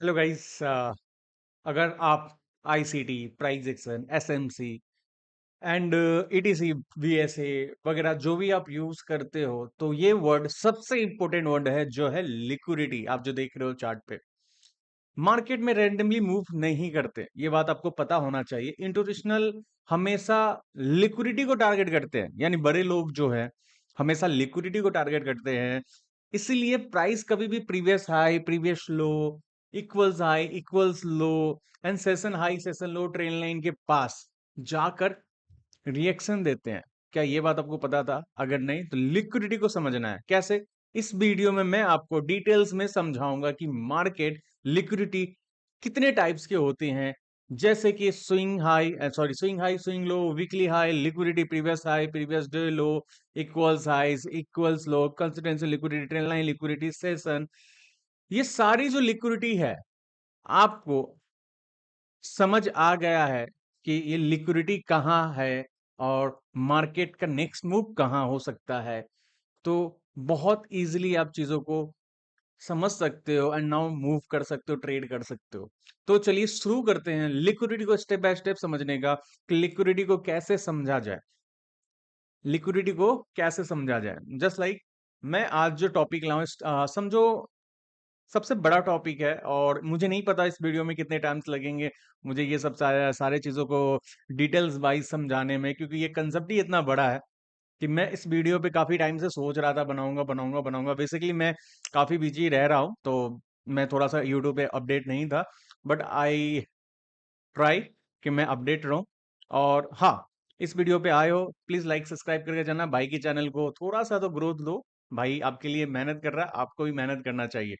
Hello guys. अगर आप ICT, price action, SMC and etc, VSA वगैरह जो भी आप यूज करते हो, तो ये वर्ड सबसे इंपॉर्टेंट वर्ड है जो है लिक्विडिटी। आप जो देख रहे हो चार्ट पे, मार्केट में रैंडमली मूव नहीं करते, ये बात आपको पता होना चाहिए। इंस्टीट्यूशनल हमेशा लिक्विडिटी को टारगेट करते हैं, यानी बड़े लोग जो है हमेशा लिक्विडिटी को टारगेट करते हैं। इसीलिए प्राइस कभी भी previous high, previous low, equals high, equals low and session high, session low, train line के पास जाकर रिएक्शन देते हैं। क्या ये बात आपको पता था? अगर नहीं तो लिक्विडिटी को समझना है कैसे, इस वीडियो में मैं आपको डिटेल्स में समझाऊंगा कि मार्केट लिक्विडिटी कितने टाइप्स के होते हैं। जैसे कि swing high, swing low, weekly high, liquidity, previous high, previous day low, equals highs, equals low, consistency liquidity, trend line liquidity, session. ये सारी जो लिक्विडिटी है, आपको समझ आ गया है कि ये लिक्विडिटी कहाँ है और मार्केट का नेक्स्ट मूव कहाँ हो सकता है, तो बहुत इजीली आप चीजों को समझ सकते हो एंड नाउ मूव कर सकते हो, ट्रेड कर सकते हो। तो चलिए शुरू करते हैं लिक्विडिटी को स्टेप बाय स्टेप समझने का, कि लिक्विडिटी को कैसे समझा जाए। लिक्विडिटी को कैसे समझा जाए, जस्ट लाइक मैं आज जो टॉपिक लाऊं, समझो सबसे बड़ा टॉपिक है और मुझे नहीं पता इस वीडियो में कितने टाइम्स लगेंगे मुझे ये सब सारे चीजों को डिटेल्स वाइज समझाने में, क्योंकि ये कंसेप्ट ही इतना बड़ा है कि मैं इस वीडियो पे काफी टाइम से सोच रहा था बनाऊंगा बनाऊंगा बनाऊंगा। बेसिकली मैं काफी बिजी रह रहा हूँ, तो मैं थोड़ा सा यूट्यूब पे अपडेट नहीं था, बट आई ट्राई कि मैं अपडेट रहूं। और हाँ, इस वीडियो पे आए हो, प्लीज लाइक सब्सक्राइब करके जाना, भाई के चैनल को थोड़ा सा तो ग्रोथ दो। भाई आपके लिए मेहनत कर रहा है, आपको भी मेहनत करना चाहिए।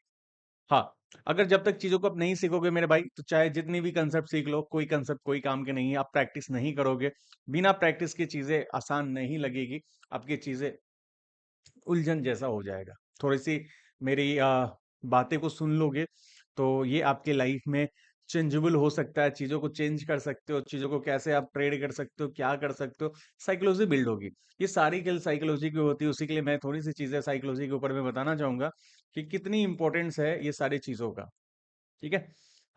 हाँ, अगर जब तक चीजों को आप नहीं सीखोगे मेरे भाई, तो चाहे जितनी भी कंसेप्ट सीख लो, कोई कंसेप्ट कोई काम के नहीं है। आप प्रैक्टिस नहीं करोगे, बिना प्रैक्टिस की चीजें आसान नहीं लगेगी, आपकी चीजें उलझन जैसा हो जाएगा। थोड़ी सी मेरी बातें को सुन लोगे तो ये आपके लाइफ में चेंजेबल हो सकता है, चीजों को चेंज कर सकते हो, चीजों को कैसे आप ट्रेड कर सकते हो, क्या कर सकते हो, साइकोलॉजी बिल्ड होगी। ये सारी खेल साइकोलॉजी की होती है, उसी के लिए मैं थोड़ी सी चीजें साइकोलॉजी के ऊपर में बताना चाहूंगा कि कितनी इंपॉर्टेंस है ये सारी चीजों का। ठीक है,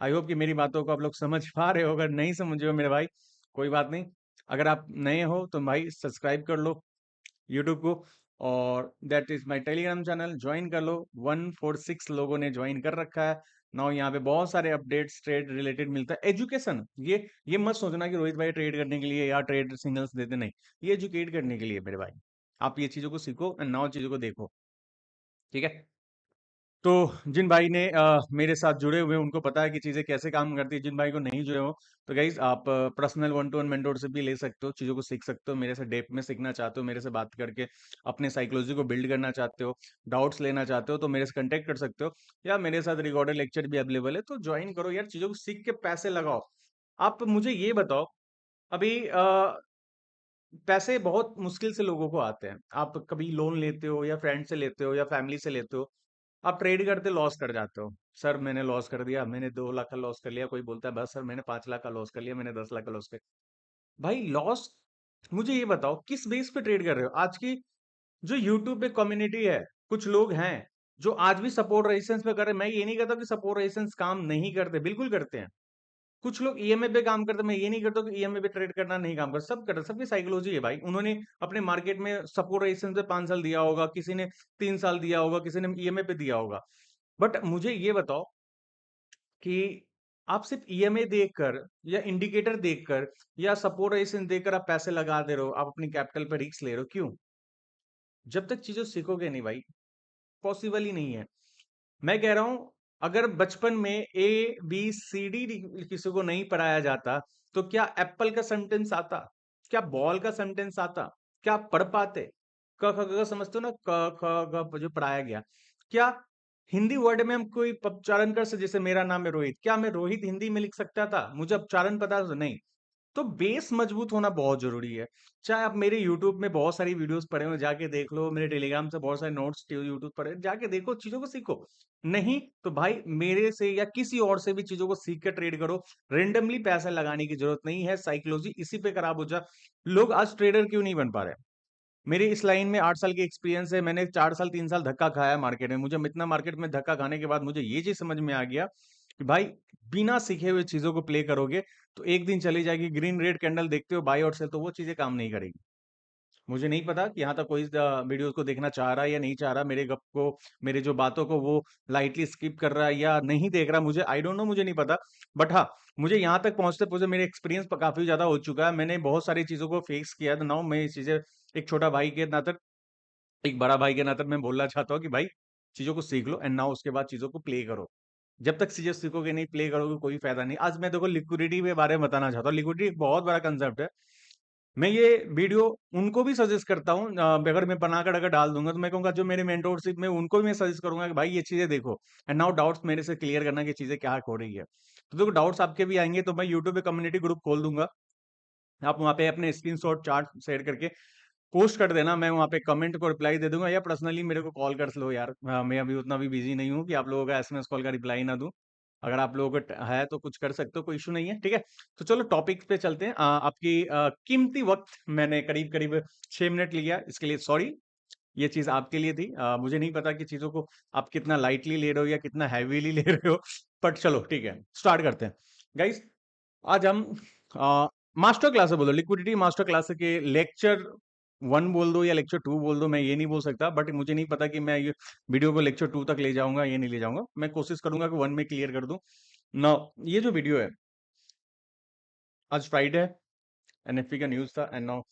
आई होप कि मेरी बातों को आप लोग समझ पा रहे हो। अगर नहीं समझे हो मेरे भाई, कोई बात नहीं। अगर आप नए हो तो भाई सब्सक्राइब कर लो यूट्यूब को, और that is my Telegram channel, join कर लो। 146 लोगों ने ज्वाइन कर रखा है नाउ। यहाँ पे बहुत सारे अपडेट्स ट्रेड रिलेटेड मिलता है, एजुकेशन। ये मत सोचना कि रोहित भाई ट्रेड करने के लिए या ट्रेड सिग्नल्स देते, नहीं, ये एजुकेट करने के लिए मेरे भाई। आप ये चीजों को सीखो एंड नाउ चीजों को देखो। ठीक है, तो जिन भाई ने मेरे साथ जुड़े हुए हैं उनको पता है कि चीजें कैसे काम करती है। जिन भाई को नहीं जुड़े हो तो गाइज आप personal one two one mentorship भी ले सकते हो, चीजों को सीख सकते हो मेरे से, डेप्थ में सीखना चाहते हो, मेरे से बात करके अपने साइकोलॉजी को बिल्ड करना चाहते हो, डाउट्स लेना चाहते हो, तो मेरे से कांटेक्ट कर सकते हो। या मेरे साथ रिकॉर्डेड लेक्चर भी अवेलेबल है, तो ज्वाइन करो यार, चीजों को सीख के पैसे लगाओ। आप मुझे ये बताओ, अभी पैसे बहुत मुश्किल से लोगों को आते हैं। आप कभी लोन लेते हो या फ्रेंड से लेते हो या फैमिली से लेते हो, आप ट्रेड करते लॉस कर जाते हो। सर मैंने लॉस कर दिया, मैंने 2 लाख का लॉस कर लिया। कोई बोलता है बस सर मैंने 5 लाख का लॉस कर लिया, मैंने 10 लाख का लॉस कर। भाई लॉस, मुझे ये बताओ किस बेस पे ट्रेड कर रहे हो? आज की जो यूट्यूब पे कम्युनिटी है, कुछ लोग हैं जो आज भी सपोर्ट रेजिस्टेंस पे कर रहे हैं। मैं ये नहीं कहता कि सपोर्ट रेजिस्टेंस काम नहीं करते, बिल्कुल करते हैं। कुछ लोग ईएमए पे काम करते हैं, मैं ये नहीं करता कि ईएमए पे ट्रेड करना नहीं काम करता, सब करते, सबकी साइकोलॉजी है भाई। उन्होंने अपने मार्केट में सपोर्ट रेजिस्टेंस पे 5 साल दिया होगा, किसी ने 3 साल दिया होगा, किसी ने ईएमए पे दिया होगा। बट मुझे ये बताओ कि आप सिर्फ ईएमए देखकर या इंडिकेटर देखकर या सपोर्ट रेजिस्टेंस देखकर आप पैसे लगा दे रहे हो, आप अपनी कैपिटल पे रिस्क ले रहे हो, क्यों? जब तक चीजों सीखोगे नहीं भाई, पॉसिबल ही नहीं है। मैं कह रहा हूं, अगर बचपन में ABCD किसी को नहीं पढ़ाया जाता, तो क्या एप्पल का सेंटेंस आता? क्या बॉल का सेंटेंस आता? क्या आप पढ़ पाते? क ख ग घ समझते हो ना, क ख ग जो पढ़ाया गया, क्या हिंदी वर्ड में हम कोई उच्चारण कर सकते? जैसे मेरा नाम है रोहित, क्या मैं रोहित हिंदी में लिख सकता था? मुझे उच्चारण पता था? नहीं। तो बेस मजबूत होना बहुत जरूरी है। चाहे आप मेरे यूट्यूब में बहुत सारी वीडियोस पढ़े हो, जाके देख लो, मेरे टेलीग्राम से बहुत सारे नोट्स यूट्यूब पर है, जाके देखो, चीजों को सीखो। नहीं तो भाई मेरे से या किसी और से भी चीजों को सीख के ट्रेड करो। रेंडमली पैसा लगाने की जरूरत नहीं है, साइकोलॉजी इसी पे खराब हो जा। लोग आज ट्रेडर क्यों नहीं बन पा रहे? मेरी इस लाइन में 8 साल की एक्सपीरियंस है, मैंने 4 साल 3 साल धक्का खाया मार्केट में। मुझे इतना मार्केट में धक्का खाने के बाद मुझे ये चीज समझ में आ गया कि भाई बिना सीखे हुए चीजों को प्ले करोगे तो एक दिन चली जाएगी, ग्रीन रेड कैंडल देखते हो बाय और सेल, तो वो चीजें काम नहीं करेगी। मुझे नहीं पता कि यहाँ तक कोई वीडियोस को देखना चाह रहा है या नहीं चाह रहा, मेरे गप को, मेरे जो बातों को वो लाइटली स्किप कर रहा है या नहीं देख रहा, मुझे आई डोंट नो, मुझे नहीं पता। बट हाँ, मुझे यहाँ तक पहुंचते पहुंचते मेरे एक्सपीरियंस काफी ज्यादा हो चुका है, मैंने बहुत सारी चीजों को फेस किया, तो नाउ मैं इस चीजें एक छोटा भाई के नाते, एक बड़ा भाई के नाते मैं बोलना चाहता हूँ कि भाई चीजों को सीख लो एंड नाउ उसके बाद चीजों को प्ले करो। जब तक चीजें सीखोगे नहीं, प्ले करोगे, कोई फायदा नहीं। आज मैं देखो लिक्विडिटी के बारे में बताना चाहता हूँ। लिक्विडिटी एक बहुत बड़ा कंसेप्ट है। मैं ये वीडियो उनको भी सजेस्ट करता हूँ, अगर मैं बनाकर अगर डाल दूंगा तो मैं कहूंगा जो मेरे मेंटोरशिप में उनको भी मैं सजेस्ट करूंगा कि भाई ये चीजें देखो एंड नाउ डाउट्स मेरे से क्लियर करना कि चीजें क्या हो रही है। तो देखो डाउट्स आपके भी आएंगे तो मैं यूट्यूब पे कम्युनिटी ग्रुप खोल दूंगा, आप वहाँ पे अपने स्क्रीनशॉट चार्ट शेयर करके पोस्ट कर देना, मैं वहाँ पे कमेंट को रिप्लाई दे दूंगा, या पर्सनली मेरे को कॉल कर लो यार, मैं अभी उतना भी बिजी नहीं हूँ कि आप लोगों का एसएमएस कॉल का रिप्लाई ना दूं। अगर आप लोगों को है तो कुछ कर सकते हो, कोई इशू नहीं है, ठीक है। तो चलो टॉपिक पे चलते हैं। आपकी कीमती वक्त मैंने करीब करीब 6 मिनट लिया, इसके लिए सॉरी। ये चीज आपके लिए थी, मुझे नहीं पता कि चीजों को आप कितना लाइटली ले रहे हो या कितना हैवीली ले रहे हो, बट चलो ठीक है, स्टार्ट करते हैं गाइस। आज हम मास्टर क्लास बोलो, लिक्विडिटी मास्टर क्लास के लेक्चर 1 बोल दो या लेक्चर 2 बोल दो, मैं ये नहीं बोल सकता, बट मुझे नहीं पता कि मैं ये वीडियो को लेक्चर 2 तक ले जाऊंगा, ये नहीं ले जाऊंगा, मैं कोशिश करूंगा कि 1 में क्लियर कर दूं ना। ये जो वीडियो है, आज फ्राइडे है, एनएफपी का न्यूज था एंड नाउ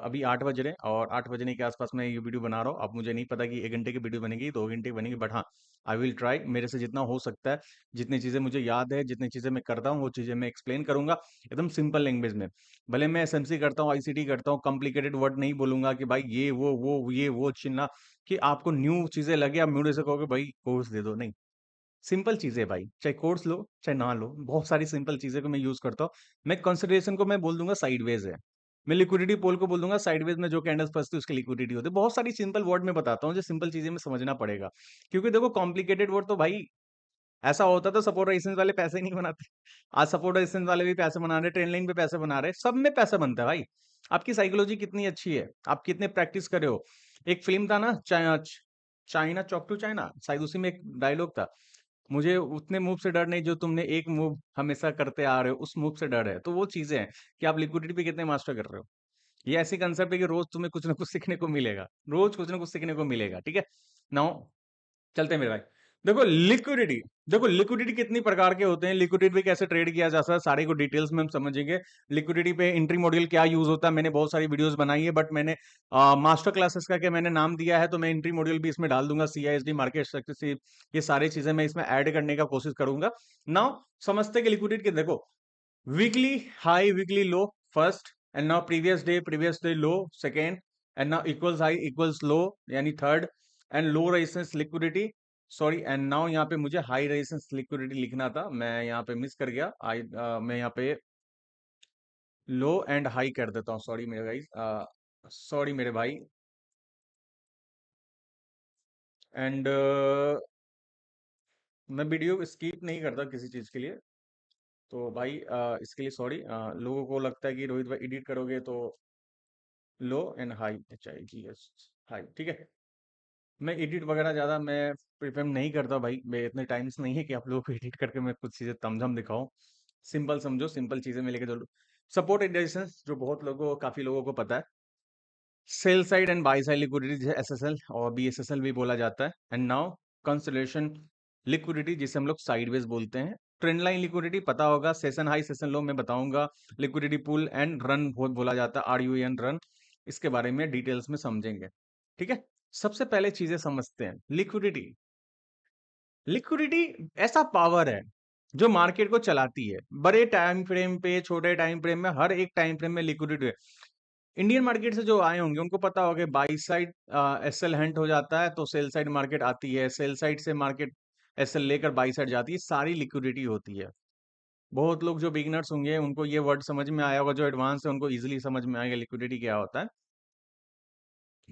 अभी 8 बज रहे हैं और 8 बजने के आसपास मैं ये वीडियो बना रहा हूँ। अब मुझे नहीं पता कि 1 घंटे की वीडियो बनेगी, 2 घंटे की बनेगी, बट हाँ, आई विल ट्राई, मेरे से जितना हो सकता है, जितनी चीजें मुझे याद है, जितनी चीजें मैं करता हूँ, वो चीजें मैं एक्सप्लेन करूंगा एकदम सिंपल लैंग्वेज में। भले मैं एसएमसी करता हूँ, आईसीटी करता हूँ, कॉम्प्लिकेटेड वर्ड नहीं बोलूंगा कि भाई ये वो चिन्ह, कि आपको न्यू चीजें लगे, आप मुझे से कहोगे भाई कोर्स दे दो, नहीं। सिंपल चीजें भाई, चाहे कोर्स लो चाहे ना लो, बहुत सारी सिंपल चीजें को मैं यूज करता हूँ। मैं कंसिडरेशन को मैं बोल दूंगा साइडवेज है, मैं लिक्विडिटी पोल को बोल दूंगा साइडवेज में जो कैंडल्स फंसती है उसकी लिक्विडिटी होती है। बहुत सारी सिंपल वर्ड में बताता हूँ, जो सिंपल चीजें में समझना पड़ेगा, क्योंकि देखो कॉम्प्लिकेटेड वर्ड तो भाई, ऐसा होता तो सपोर्ट रेजिस्टेंस वाले पैसे नहीं बनाते। आज सपोर्ट रेजिस्टेंस वाले भी पैसे बना रहे, ट्रेंड लाइन पे पैसे बना रहे, सब में पैसा बनता है भाई। आपकी साइकोलॉजी कितनी अच्छी है, आप कितने प्रैक्टिस कर रहे हो। एक फिल्म था ना, चाइना चौक टू चाइना, शायद उसी में एक डायलॉग था, मुझे उतने मूव से डर नहीं जो तुमने एक मूव हमेशा करते आ रहे हो, उस मूव से डर है। तो वो चीजें हैं कि आप लिक्विडिटी पे कितने मास्टर कर रहे हो। ये ऐसी कंसेप्ट है कि रोज तुम्हें कुछ ना कुछ सीखने को मिलेगा, रोज कुछ ना कुछ सीखने को मिलेगा, ठीक है। नाउ चलते हैं मेरे भाई। देखो लिक्विडिटी, देखो लिक्विडिटी कितनी प्रकार के होते हैं, लिक्विडिटी पे कैसे ट्रेड किया जा सकता है, सारे को डिटेल्स में हम समझेंगे। लिक्विडिटी पे एंट्री मॉड्यूल क्या यूज होता है, मैंने बहुत सारी वीडियोस बनाई है, बट मैंने मास्टर क्लासेस का क्या मैंने नाम दिया है, तो मैं एंट्री मॉड्यूल भी इसमें डाल दूंगा, सीआईएसडी मार्केट स्ट्रक्चर, ये सारी चीजें मैं इसमें ऐड करने का कोशिश करूंगा। नाउ समझते कि लिक्विडिटी के देखो, weekly high weekly low first, and now previous day low second, and now equals high equals low यानी third, and low resistance liquidity, sorry, and now यहाँ पे मुझे हाई रेजिस्टेंस लिक्विडिटी लिखना था, मैं यहाँ पे मिस कर गया। मैं यहाँ पे लो एंड हाई कर देता हूँ, सॉरी मेरे भाई, सॉरी मेरे भाई। एंड मैं वीडियो स्किप नहीं करता किसी चीज के लिए, तो भाई इसके लिए सॉरी। लोगों को लगता है कि रोहित भाई एडिट करोगे तो लो एंड हाई चाहिए, यस, हाई, ठीक है। मैं एडिट वगैरह ज़्यादा मैं प्रिफर नहीं करता भाई, मैं इतने टाइम्स नहीं है कि आप लोगों को एडिट करके मैं कुछ चीज़ें तमझम दिखाऊं। सिंपल समझो, सिंपल चीज़ें में लेके चलो। सपोर्ट एंड रेजिस्टेंस जो बहुत लोगों, काफ़ी लोगों को पता है। Sell side and by side liquidity जिसे एसएसएल और बीएसएसएल भी बोला जाता है। एंड नाउ कंसोलिडेशन लिक्विडिटी जिसे हम लोग साइडवेज बोलते हैं। ट्रेंड लाइन लिक्विडिटी पता होगा, सेशन हाई सेशन लो मैं बताऊंगा। लिक्विडिटी पुल एंड रन बोला जाता है, RUN रन, इसके बारे में डिटेल्स में समझेंगे, ठीक है। सबसे पहले चीजें समझते हैं। लिक्विडिटी, लिक्विडिटी ऐसा पावर है जो मार्केट को चलाती है, बड़े टाइम फ्रेम पे छोटे टाइम फ्रेम में, हर एक टाइम फ्रेम में लिक्विडिटी है। इंडियन मार्केट से जो आए होंगे उनको पता होगा, बाई साइड एसएल हंट हो जाता है तो सेल साइड मार्केट आती है, सेल साइड से मार्केट एसएल लेकर बाई साइड जाती है, सारी लिक्विडिटी होती है। बहुत लोग जो बिगिनर्स होंगे उनको ये वर्ड समझ में आया होगा, जो एडवांस है उनको इजीली समझ में आएगा लिक्विडिटी क्या होता है,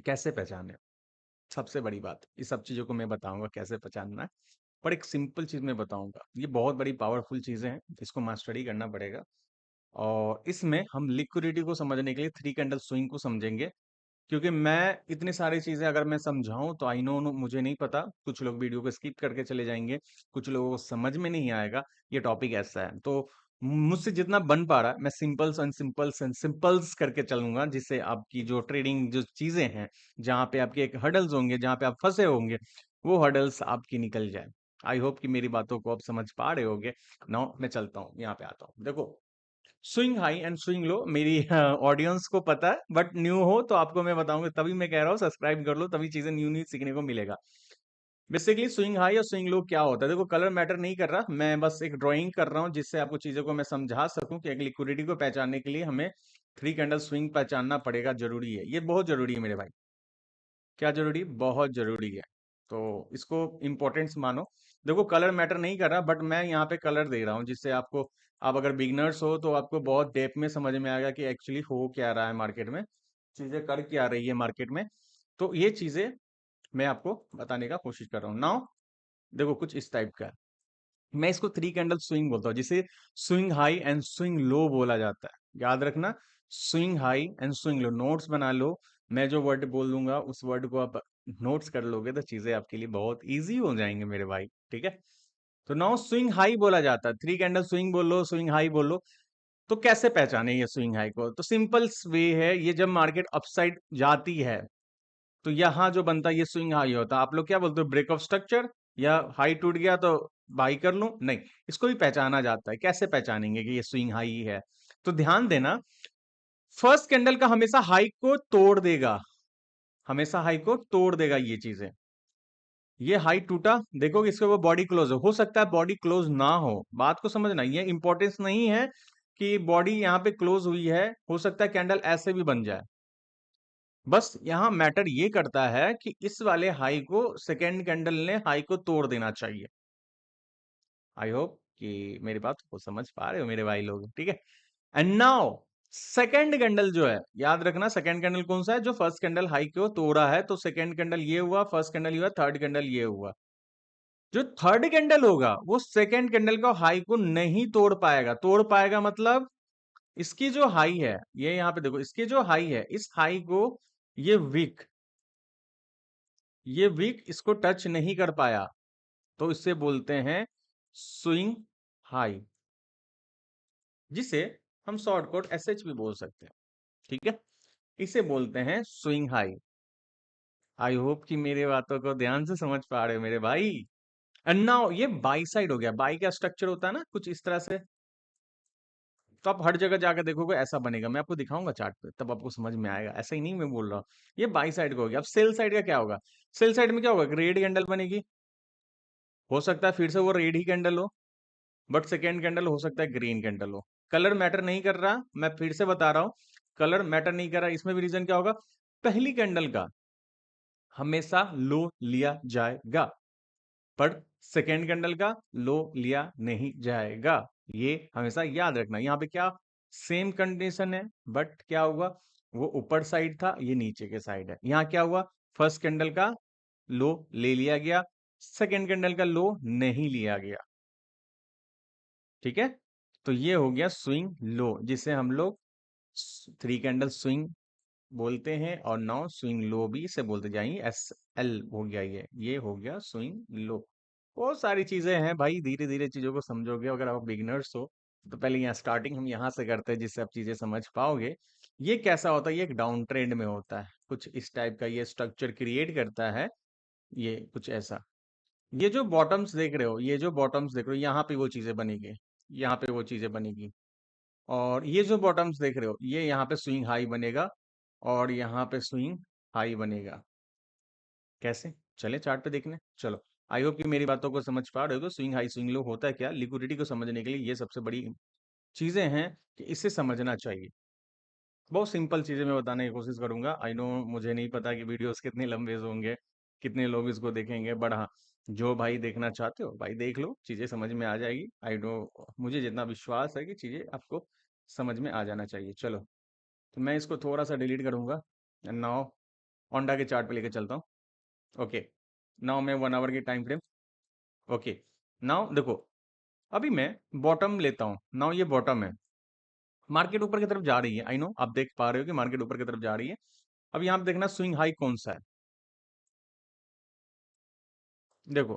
कैसे पहचाने। सबसे बड़ी बात, इस सब चीजों को मैं बताऊंगा कैसे पहचानना है, पर एक सिंपल चीज मैं बताऊंगा, ये बहुत बड़ी पावरफुल चीजें हैं, इसको मास्टरी करना पड़ेगा। और इसमें हम लिक्विडिटी को समझने के लिए थ्री कैंडल स्विंग को समझेंगे। क्योंकि मैं इतनी सारी चीजें अगर मैं समझाऊं तो आई नो मुझे नहीं पता, कुछ लोग वीडियो को स्किप करके चले जाएंगे, कुछ लोगों को समझ में नहीं आएगा, ये टॉपिक ऐसा है। तो मुझसे जितना बन पा रहा है मैं symbols and symbols and symbols करके चलूंगा, जिससे आपकी जो ट्रेडिंग जो चीजें हैं, जहाँ पे आपके एक हर्डल्स होंगे, जहाँ पे आप फंसे होंगे, वो हर्डल्स आपकी निकल जाए। आई होप कि मेरी बातों को आप समझ पा रहे होगे। नाउ मैं चलता हूँ, यहाँ पे आता हूँ। देखो, swing high and swing low मेरी ऑडियंस को पता है, बट न्यू हो तो आपको मैं बताऊंगा, तभी मैं कह रहा हूँ सब्सक्राइब कर लो, तभी चीजें न्यू न्यू सीखने को मिलेगा। बेसिकली स्विंग हाई और स्विंग लो क्या होता है, देखो कलर मैटर नहीं कर रहा, मैं बस एक ड्राइंग कर रहा हूँ जिससे आपको चीजों को मैं समझा सकूं कि एक लिक्विडिटी को पहचानने के लिए हमें थ्री कैंडल स्विंग पहचानना पड़ेगा, जरूरी है, ये बहुत जरूरी है मेरे भाई। क्या जरूरी? बहुत जरूरी है। तो इसको इम्पोर्टेंस मानो। देखो कलर मैटर नहीं कर रहा, बट मैं यहाँ पे कलर दे रहा हूँ जिससे आपको, आप अगर बिगनर्स हो तो आपको बहुत डेप्थ में समझ में आएगा कि एक्चुअली हो क्या रहा है मार्केट में, चीजें कर क्या रही है मार्केट में। तो ये चीजें मैं आपको बताने का कोशिश कर रहा हूँ। नाउ देखो कुछ इस टाइप का है, मैं इसको थ्री कैंडल स्विंग बोलता हूँ, जिसे swing high and swing low बोला जाता है। याद रखना, swing high and swing low, notes बना लो। मैं जो वर्ड बोल दूंगा उस वर्ड को आप नोट्स कर लोगे तो चीजें आपके लिए बहुत इजी हो जाएंगे मेरे भाई, ठीक है। तो नाउ स्विंग हाई बोला जाता है, थ्री कैंडल स्विंग बोलो, स्विंग हाई बोलो। तो कैसे पहचाने ये स्विंग हाई को? तो सिंपल वे है, ये जब मार्केट अपसाइड जाती है तो यहाँ जो बनता है ये स्विंग हाई होता है। आप लोग क्या बोलते हो, ब्रेक ऑफ स्ट्रक्चर, या हाई टूट गया तो बाई कर लूं? नहीं, इसको भी पहचाना जाता है। कैसे पहचानेंगे कि ये स्विंग हाई है? तो ध्यान देना, फर्स्ट कैंडल का हमेशा हाई को तोड़ देगा, हमेशा हाई को तोड़ देगा ये चीजें। ये हाई टूटा, देखो कि इसके ऊपर बॉडी क्लोज हो सकता है बॉडी क्लोज ना हो, बात को समझना, ये इंपॉर्टेंस नहीं है कि बॉडी यहाँ पे क्लोज हुई है, हो सकता है कैंडल ऐसे भी बन जाए। बस यहाँ मैटर ये करता है कि इस वाले हाई को सेकेंड कैंडल ने हाई को तोड़ देना चाहिए। आई होप कि मेरी बात को समझ पा रहे हो मेरे भाई लोग, ठीक है। एंड नाउ सेकेंड कैंडल जो है, याद रखना सेकेंड कैंडल कौन सा है, जो फर्स्ट कैंडल हाई को तोड़ा है। तो सेकेंड कैंडल ये हुआ, फर्स्ट कैंडल ये हुआ, थर्ड कैंडल ये हुआ। जो थर्ड कैंडल होगा वो सेकेंड कैंडल का हाई को नहीं तोड़ पाएगा। तोड़ पाएगा मतलब इसकी जो हाई है, ये यहाँ पे देखो, इसकी जो हाई है, इस हाई को ये वीक, ये वीक इसको टच नहीं कर पाया, तो इससे बोलते हैं स्विंग हाई, जिसे हम शॉर्टकट एसएच भी बोल सकते हैं, ठीक है। इसे बोलते हैं स्विंग हाई। आई होप कि मेरे बातों को ध्यान से समझ पा रहे हो मेरे भाई। एंड नाउ ये बाई साइड हो गया, बाई का स्ट्रक्चर होता है ना कुछ इस तरह से, तो आप हर जगह जाकर देखोगे ऐसा बनेगा, मैं आपको दिखाऊंगा चार्ट पे तब आपको समझ में आएगा, ऐसा ही नहीं मैं बोल रहा हूँ। ये बाई साइड का हो गया। अब सेल साइड का क्या होगा? सेल साइड में क्या होगा, रेड कैंडल बनेगी, हो सकता है फिर से वो रेड ही कैंडल हो, बट सेकेंड कैंडल हो सकता है ग्रीन कैंडल हो। कलर मैटर नहीं कर रहा, मैं फिर से बता रहा हूं, कलर मैटर नहीं कर रहा। इसमें भी रीजन क्या होगा, पहली कैंडल का हमेशा लो लिया जाएगा, पर सेकेंड कैंडल का लो लिया नहीं जाएगा। ये हमेशा याद रखना। यहाँ पे क्या सेम कंडीशन है, बट क्या हुआ, वो ऊपर साइड था, ये नीचे के साइड है। यहाँ क्या हुआ, फर्स्ट कैंडल का लो ले लिया गया, सेकेंड कैंडल का लो नहीं लिया गया, ठीक है। तो ये हो गया स्विंग लो, जिसे हम लोग थ्री कैंडल स्विंग बोलते हैं, और नाउ स्विंग लो भी इसे बोलते जाएंगे, एस एल हो गया, ये हो गया स्विंग लो। बहुत सारी चीजें हैं भाई, धीरे धीरे चीजों को समझोगे। अगर आप बिगिनर्स हो तो पहले यहाँ स्टार्टिंग हम यहाँ से करते हैं, जिससे आप चीजें समझ पाओगे। ये कैसा होता है, ये एक डाउन ट्रेंड में होता है, कुछ इस टाइप का ये स्ट्रक्चर क्रिएट करता है, ये कुछ ऐसा। ये जो बॉटम्स देख रहे हो, ये जो बॉटम्स देख रहे हो, यहाँ पे वो चीजें बनेगी, यहाँ पे वो चीजें बनेगी। और ये जो बॉटम्स देख रहे हो, ये यहाँ पे स्विंग हाई बनेगा, और यहाँ पे स्विंग हाई बनेगा। कैसे? चले चार्ट पे देखने, चलो। आई होप कि मेरी बातों को समझ पा रहे हो। स्विंग हाई स्विंग लो होता है क्या, लिक्विडिटी को समझने के लिए ये सबसे बड़ी चीजें हैं कि इसे समझना चाहिए। बहुत सिंपल चीजें मैं बताने की कोशिश करूंगा। आई नो मुझे नहीं पता कि वीडियोस कितने लंबे होंगे, कितने लोग इसको देखेंगे, बट हाँ, जो भाई देखना चाहते हो भाई देख लो, चीजें समझ में आ जाएगी। आई नो, मुझे जितना विश्वास है कि चीजें आपको समझ में आ जाना चाहिए। चलो, तो मैं इसको थोड़ा सा डिलीट करूंगा, नाउ होंडा के चार्ट पे लेके चलता हूँ। ओके, नाउ मैं 1 आवर की टाइम फ्रेम। ओके, नाउ देखो, अभी मैं बॉटम लेता हूँ। नाउ ये बॉटम है, मार्केट ऊपर की तरफ जा रही है, आई नो आप देख पा रहे हो कि मार्केट ऊपर की तरफ जा रही है। अब यहाँ पे देखना स्विंग हाई कौन सा है। देखो,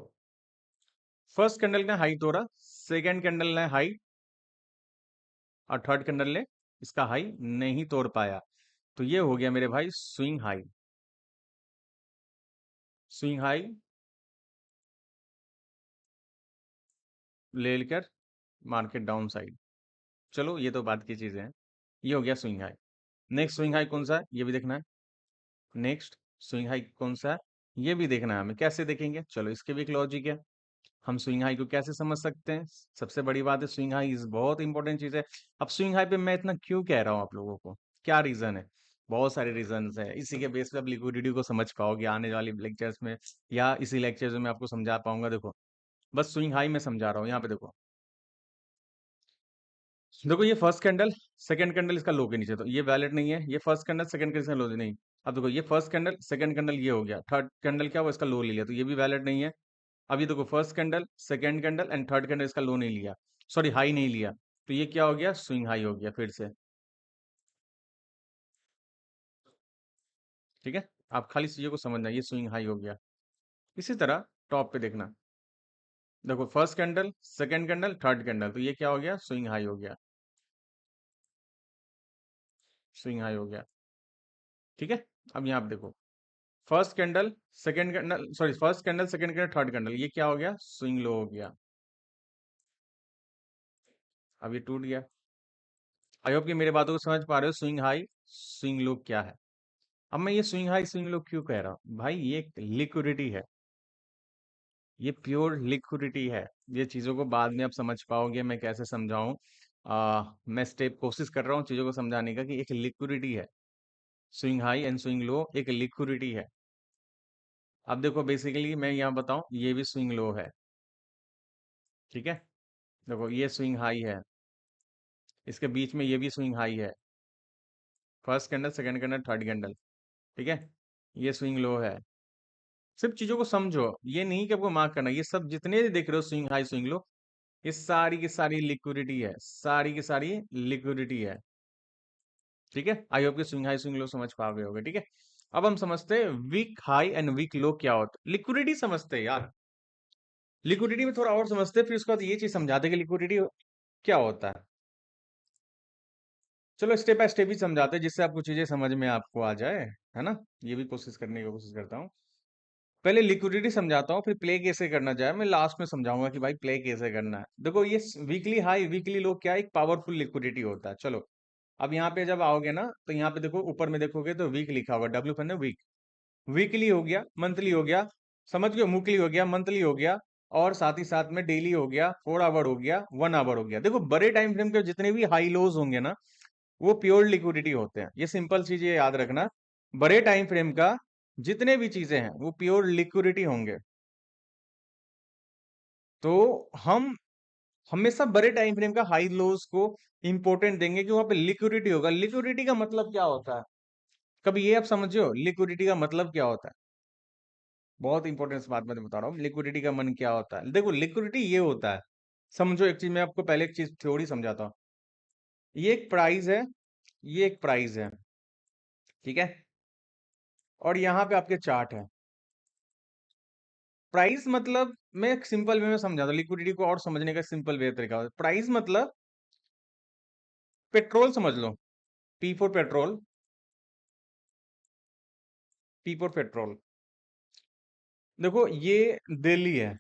फर्स्ट कैंडल ने हाई तोड़ा, सेकेंड कैंडल ने हाई, और थर्ड कैंडल ने इसका हाई नहीं तोड़ पाया। तो ये हो गया मेरे भाई स्विंग हाई। स्विंग हाई ले लेकर मार्केट डाउन साइड। चलो ये तो बात की चीजें हैं। ये हो गया swing high. Next swing high कौन सा है ये भी देखना है। नेक्स्ट स्विंग हाई कौन सा है ये भी देखना है हमें। कैसे देखेंगे, चलो इसके भी एक लॉजिक है। हम स्विंग हाई को कैसे समझ सकते हैं? सबसे बड़ी बात है, स्विंग हाई इज बहुत इंपॉर्टेंट चीज है। अब स्विंग हाई पे मैं इतना क्यों कह रहा हूँ आप लोगों को, क्या रीजन है? बहुत सारे रीजन है। इसी के बेस पे आप लिक्विडिटी को समझ पाओगे आने वाली लेक्चर्स में, या इसी लेक्चर्स में आपको समझा पाऊंगा। देखो, बस स्विंग हाई में समझा रहा हूँ। यहाँ पे देखो, देखो ये फर्स्ट कैंडल, सेकंड कैंडल इसका लो के नीचे, तो ये वैलिड नहीं है। ये फर्स्ट कैंडल, सेकंड कैंडल इसका लो नहीं। अब देखो, ये फर्स्ट कैंडल, सेकंड कैंडल ये हो गया, थर्ड कैंडल क्या हुआ, इसका लो ले लिया, तो ये भी वैलिड नहीं है। अब ये देखो, first candle, second candle and third candle इसका लो नहीं लिया, सॉरी हाई नहीं लिया, तो ये क्या हो गया, स्विंग हाई हो गया फिर से। ठीक है, आप खाली चीजों को समझना, ये स्विंग हाई हो गया। इसी तरह टॉप पे देखना, देखो first candle, second candle, third candle, तो ये क्या हो गया, स्विंग हाई हो गया। स्विंग हाई हो गया। ठीक है, अब यहाँ पे देखो, first candle, second candle, sorry first candle, second candle, third candle, ये क्या हो गया, स्विंग लो हो गया। अब ये टूट गया। आई होप कि मेरे बातों को समझ पा रहे हो, स्विंग हाई स्विंग लो क्या है। अब मैं ये स्विंग हाई स्विंग लो क्यों कह रहा हूँ भाई, ये लिक्विडिटी है, ये प्योर लिक्विडिटी है। ये चीजों को बाद में आप समझ पाओगे, मैं कैसे समझाऊं। मैं स्टेप कोशिश कर रहा हूँ चीजों को समझाने का कि एक लिक्विडिटी है। Swing high and swing low एक लिक्विडिटी है। अब देखो, बेसिकली मैं यहाँ बताऊं, ये भी स्विंग लो है। ठीक है, देखो ये स्विंग हाई है, इसके बीच में ये भी स्विंग हाई है, first candle, second candle, third candle. ठीक है, ये स्विंग लो है। सिर्फ चीजों को समझो, ये नहीं कि आपको मार्क करना, ये सब जितने भी देख रहे हो स्विंग हाई स्विंग लो, ये सारी की सारी लिक्विडिटी है, सारी की सारी लिक्विडिटी है। ठीक है, आई होप कि स्विंग हाई स्विंग लो समझ पा गए होगे। ठीक है, अब हम समझते हैं week high and week low क्या होता है। लिक्विडिटी समझते हैं यार, लिक्विडिटी में थोड़ा और समझते हैं, फिर उसके बाद ये चीज समझाते हैं कि लिक्विडिटी क्या होता है। चलो स्टेप बाय स्टेप ही समझाते हैं, जिससे आपको चीजें समझ में आपको आ जाए, है ना। ये भी कोशिश करने की कोशिश करता हूँ। पहले लिक्विडिटी समझाता हूँ, फिर प्ले कैसे करना चाहे मैं लास्ट में समझाऊंगा कि भाई प्ले कैसे करना है। देखो ये वीकली हाई वीकली लो क्या, एक पावरफुल लिक्विडिटी होता है। चलो, अब यहाँ पे जब आओगे ना, तो यहाँ पे देखो, ऊपर में देखोगे तो वीक लिखा होगा, डब्ल्यू फन वीक। वीकली हो गया, मंथली हो गया, समझ गए, वीकली हो गया, मंथली हो गया, और साथ ही साथ में डेली हो गया, 4 आवर हो गया, 1 आवर हो गया। देखो बड़े टाइम फ्रेम के जितने भी हाई लोज होंगे ना, वो प्योर लिक्विडिटी होते हैं। ये सिंपल चीज ये याद रखना, बड़े टाइम फ्रेम का जितने भी चीजें हैं वो प्योर लिक्विडिटी होंगे। तो हम हमेशा बड़े टाइम फ्रेम का हाई लोज को इंपॉर्टेंट देंगे कि वहां पे लिक्विडिटी होगा। लिक्विडिटी का मतलब क्या होता है, कभी ये आप समझो लिक्विडिटी का मतलब क्या होता है? बहुत इंपॉर्टेंट बात मैं बता रहा हूँ, लिक्विडिटी का मन क्या होता है। देखो लिक्विडिटी ये होता है, समझो एक चीज, मैं आपको पहले एक चीज थ्योरी समझाता हूँ। ये एक प्राइस है, ये एक प्राइस है, ठीक है, और यहाँ पे आपके चार्ट है। प्राइस मतलब, मैं एक सिंपल वे में समझाता हूँ लिक्विडिटी को, और समझने का सिंपल वे तरीका है। प्राइस मतलब पेट्रोल समझ लो, P for petrol, P for petrol. देखो ये दिल्ली है,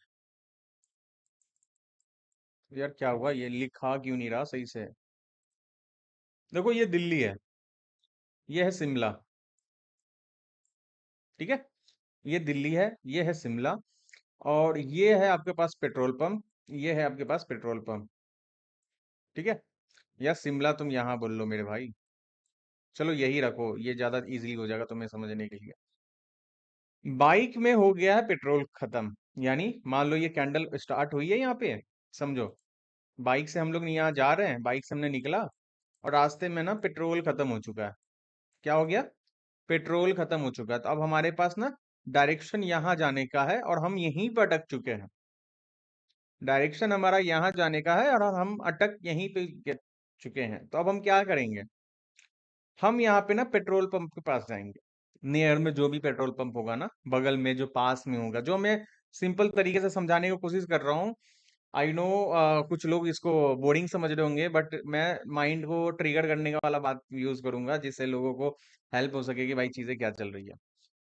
यार क्या हुआ, ये लिखा क्यों नहीं रहा सही से। देखो ये दिल्ली है, ये है शिमला। ठीक है, ये दिल्ली है, ये है शिमला, और ये है आपके पास पेट्रोल पंप, ये है आपके पास पेट्रोल पंप। ठीक है, या शिमला तुम यहाँ बोल लो मेरे भाई, चलो यही रखो, ये ज्यादा इजीली हो जाएगा तुम्हें समझने के लिए। बाइक में हो गया है पेट्रोल खत्म, यानी मान लो ये कैंडल स्टार्ट हुई है यहाँ पे, समझो बाइक से हम लोग यहाँ जा रहे हैं, बाइक से हमने निकला, और रास्ते में ना पेट्रोल खत्म हो चुका है। क्या हो गया, पेट्रोल खत्म हो चुका है। तो अब हमारे पास ना डायरेक्शन यहाँ जाने का है, और हम यहीं पर अटक चुके हैं। डायरेक्शन हमारा यहाँ जाने का है, और हम अटक यहीं पे चुके हैं। तो अब हम क्या करेंगे, हम यहाँ पे ना पेट्रोल पंप के पास जाएंगे। नियर में जो भी पेट्रोल पंप होगा ना, बगल में जो पास में होगा, जो मैं सिंपल तरीके से समझाने की कोशिश कर रहा हूँ। आई नो कुछ लोग इसको बोरिंग समझ रहे होंगे, बट मैं माइंड को ट्रिगर करने का वाला बात यूज करूंगा, जिससे लोगों को हेल्प हो सके कि भाई चीजें क्या चल रही है।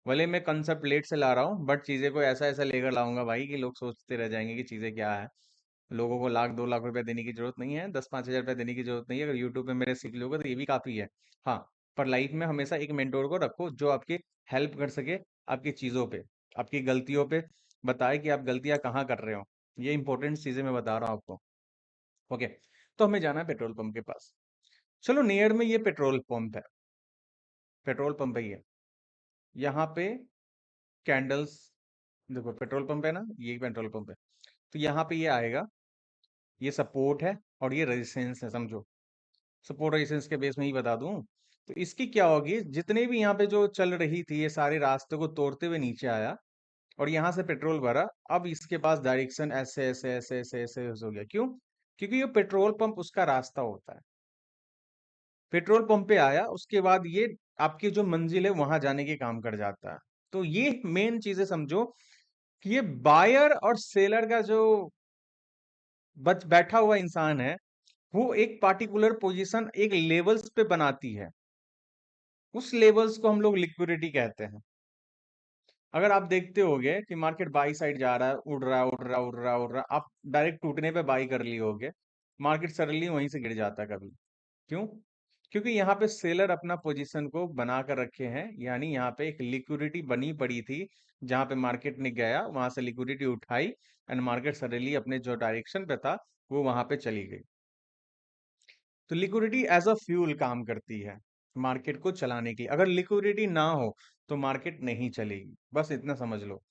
भले मैं कंसेप्ट लेट से ला रहा हूँ, बट चीजें को ऐसा ऐसा लेकर लाऊंगा भाई कि लोग सोचते रह जाएंगे कि चीजें क्या है। लोगों को लाख 2 लाख रुपए देने की जरूरत नहीं है, 10-5 हजार रुपए देने की जरूरत नहीं है। अगर यूट्यूब पे मेरे सीख लोगे तो ये भी काफी है। हाँ, पर लाइफ में हमेशा एक मेंटोर को रखो जो आपकी हेल्प कर सके, आपकी चीजों पे, आपकी गलतियों पे बताए कि आप गलतियां कहाँ कर रहे हो। ये इंपॉर्टेंट चीजें मैं बता रहा हूँ आपको। ओके, तो हमें जाना है पेट्रोल पंप के पास। चलो, नियर में ये पेट्रोल पंप है, पेट्रोल पंप ही है। यहाँ पे कैंडल्स, देखो पेट्रोल पंप है ना, ये पेट्रोल पंप है। तो यहाँ पे ये आएगा, ये सपोर्ट है और ये रेजिस्टेंस है, समझो। सपोर्ट रेजिस्टेंस के बेस में ही बता दूं, तो इसकी क्या होगी, जितने भी यहाँ पे जो चल रही थी ये सारे रास्ते को तोड़ते हुए नीचे आया और यहाँ से पेट्रोल भरा। अब इसके पास डायरेक्शन ऐसे ऐसे ऐसे ऐसे ऐसे हो गया। क्यों? क्योंकि ये पेट्रोल पंप उसका रास्ता होता है। पेट्रोल पंप पे आया, उसके बाद ये आपकी जो मंजिल है वहां जाने के काम कर जाता है। तो ये मेन चीजें समझो कि ये बायर और सेलर का जो बच बैठा हुआ इंसान है, वो एक पार्टिकुलर पोजीशन एक लेवल्स पे बनाती है। उस लेवल्स को हम लोग लिक्विडिटी कहते हैं। अगर आप देखते होगे कि मार्केट बाई साइड जा रहा है, उड़ रहा है उड़ रहा है उड़ रहा है उड़ रहा है, आप डायरेक्ट टूटने पे बाई कर लिए होगे, मार्केट सडनली वहीं से गिर जाता है कभी। क्यों? क्योंकि यहाँ पे सेलर अपना पोजीशन को बना कर रखे हैं, यानी यहाँ पे एक लिक्विडिटी बनी पड़ी थी। जहां पे मार्केट ने गया वहां से लिक्विडिटी उठाई एंड मार्केट सडनली अपने जो डायरेक्शन पे था वो वहां पे चली गई। तो लिक्विडिटी एज अ फ्यूल काम करती है मार्केट को चलाने की। अगर लिक्विडिटी ना हो तो मार्केट नहीं चलेगी, बस इतना समझ लो।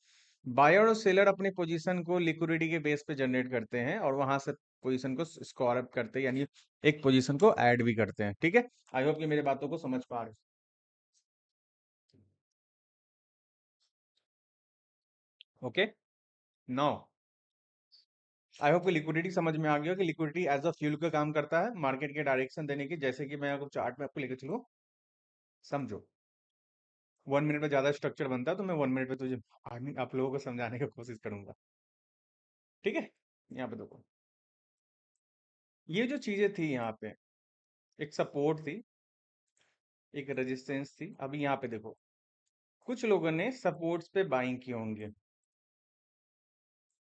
बायर और सेलर अपनी पोजीशन को लिक्विडिटी के बेस पे जनरेट करते हैं और वहां से पोजीशन को स्कोर अप करते हैं, यानी एक पोजीशन को ऐड भी करते हैं। ठीक है, आई होप कि मेरे बातों को समझ पा रहे हो। ओके, नाउ आई होप कि लिक्विडिटी समझ में आ गया कि लिक्विडिटी एज अ फ्यूल का काम करता है मार्केट के डायरेक्शन देने की। जैसे कि मैं आपको चार्ट में आपको लेकर चलूँ, समझो। 1 मिनट में ज्यादा स्ट्रक्चर बनता है, तो मैं 1 मिनट में तुझे आप लोगों को समझाने की कोशिश करूंगा। ठीक है, यहाँ पे देखो, ये जो चीजें थी यहाँ पे, एक सपोर्ट थी, एक रेजिस्टेंस थी। अभी यहाँ पे देखो, कुछ लोगों ने सपोर्ट्स पे बाइंग किए होंगे,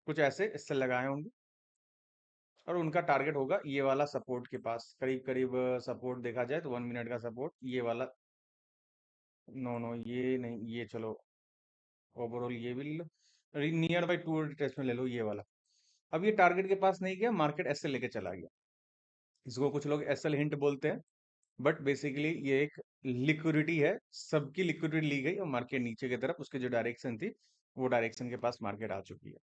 कुछ ऐसे इससे लगाए होंगे, और उनका टारगेट होगा ये वाला सपोर्ट के पास, करीब करीब सपोर्ट देखा जाए तो 1 मिनट का सपोर्ट ये वाला। नो नो, ये नहीं, ये चलो ओवरऑल ये भी ले लो, नियर बाई टू टेस्ट में ले लो ये वाला। अब ये टारगेट के पास नहीं गया, मार्केट ऐसे लेके चला गया। इसको कुछ लोग एसएल हिंट बोलते हैं, बट बेसिकली ये एक लिक्विडिटी है। सबकी लिक्विडिटी ली गई और मार्केट नीचे की तरफ, उसकी जो डायरेक्शन थी वो डायरेक्शन के पास मार्केट आ चुकी है।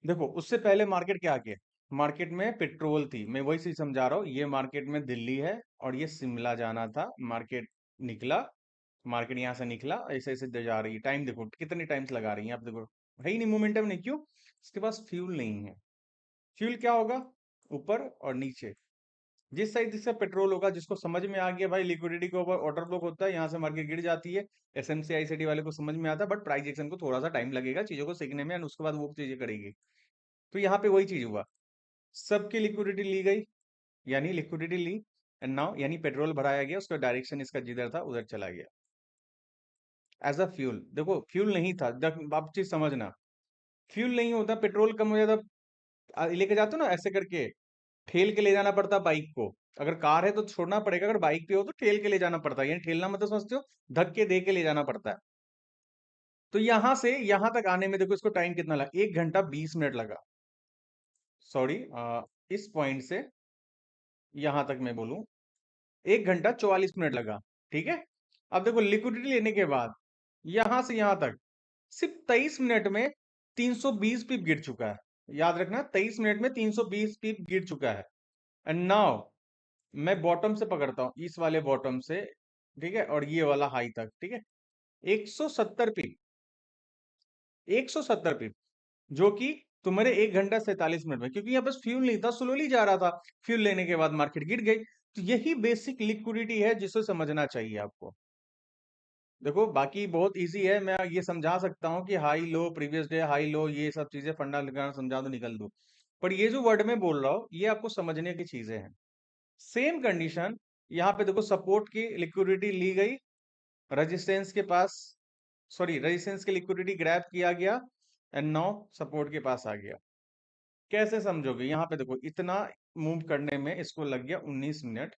देखो, उससे पहले मार्केट क्या किया, मार्केट में पेट्रोल थी। मैं वही चीज समझा रहा हूँ, ये मार्केट में दिल्ली है और ये शिमला जाना था। मार्केट निकला, मार्केट यहाँ से निकला, ऐसे ऐसे जा रही है। टाइम देखो कितने टाइम्स लगा रही है, आप देखो है ही नहीं मोमेंटम नहीं। क्यों? इसके पास फ्यूल नहीं है। फ्यूल क्या होगा? ऊपर और नीचे। जिस साइड जिसका पेट्रोल होगा, जिसको समझ में आ गया भाई लिक्विडिटी के ऊपर ऑर्डर ब्लॉक होता है, यहाँ से मार्केट गिर जाती है। एसएमसी आईसीडी वाले को समझ में आता है, बट प्राइस एक्शन को थोड़ा सा टाइम लगेगा चीजों को सीखने में, और उसके बाद वो चीजें करेगी। तो यहाँ पे वही चीज हुआ, सबकी लिक्विडिटी ली गई, यानी लिक्विडिटी ली एंड नाउ, यानी पेट्रोल भराया गया, उसका डायरेक्शन इसका जिधर था उधर चला गया एज अ फ्यूल। देखो, फ्यूल नहीं था, आप चीज समझना, फ्यूल नहीं होता, पेट्रोल कम हो जाता, लेके जाते हो ना ऐसे करके, ठेल के ले जाना पड़ता बाइक को। अगर कार है तो छोड़ना पड़ेगा, अगर बाइक पे हो तो ठेल के ले जाना पड़ता है। यानी ठेलना मतलब समझते हो, धक्के दे के ले जाना पड़ता है। तो यहां से यहां तक आने में देखो इसको टाइम कितना लगा, 1 घंटा 20 मिनट लगा। सॉरी, इस पॉइंट से यहां तक मैं बोलूं 1 घंटा 44 मिनट लगा। ठीक है, अब देखो लिक्विडिटी लेने के बाद यहां से यहां तक सिर्फ 23 मिनट में 320 पिप गिर चुका है। याद रखना, 23 मिनट में 320 पिप गिर चुका है। एंड नाउ मैं बॉटम से पकड़ता हूं, इस वाले बॉटम से, ठीक है, और ये वाला हाई तक, ठीक है, 170 पिप, 170 पिप, जो कि तुम्हारे 1 घंटा 47 मिनट में, क्योंकि यहाँ बस फ्यूल नहीं था, स्लोली जा रहा था। फ्यूल लेने के बाद मार्केट गिर गई। तो यही बेसिक लिक्विडिटी है जिसे समझना चाहिए आपको। देखो बाकी बहुत इजी है, मैं ये समझा सकता हूँ कि high low, previous day high low, ये सब चीजें फंडा लगाना समझा दो, निकल दो। पर ये जो वर्ड में बोल रहा हूँ ये आपको समझने की चीजें हैं। सेम कंडीशन यहाँ पे देखो, सपोर्ट की लिक्विडिटी ली गई, रेजिस्टेंस के पास, सॉरी रेजिस्टेंस की लिक्विडिटी ग्रैब किया गया, एंड नाउ सपोर्ट के पास आ गया। कैसे समझोगे? यहाँ पे देखो, इतना मूव करने में इसको लग गया 19 मिनट,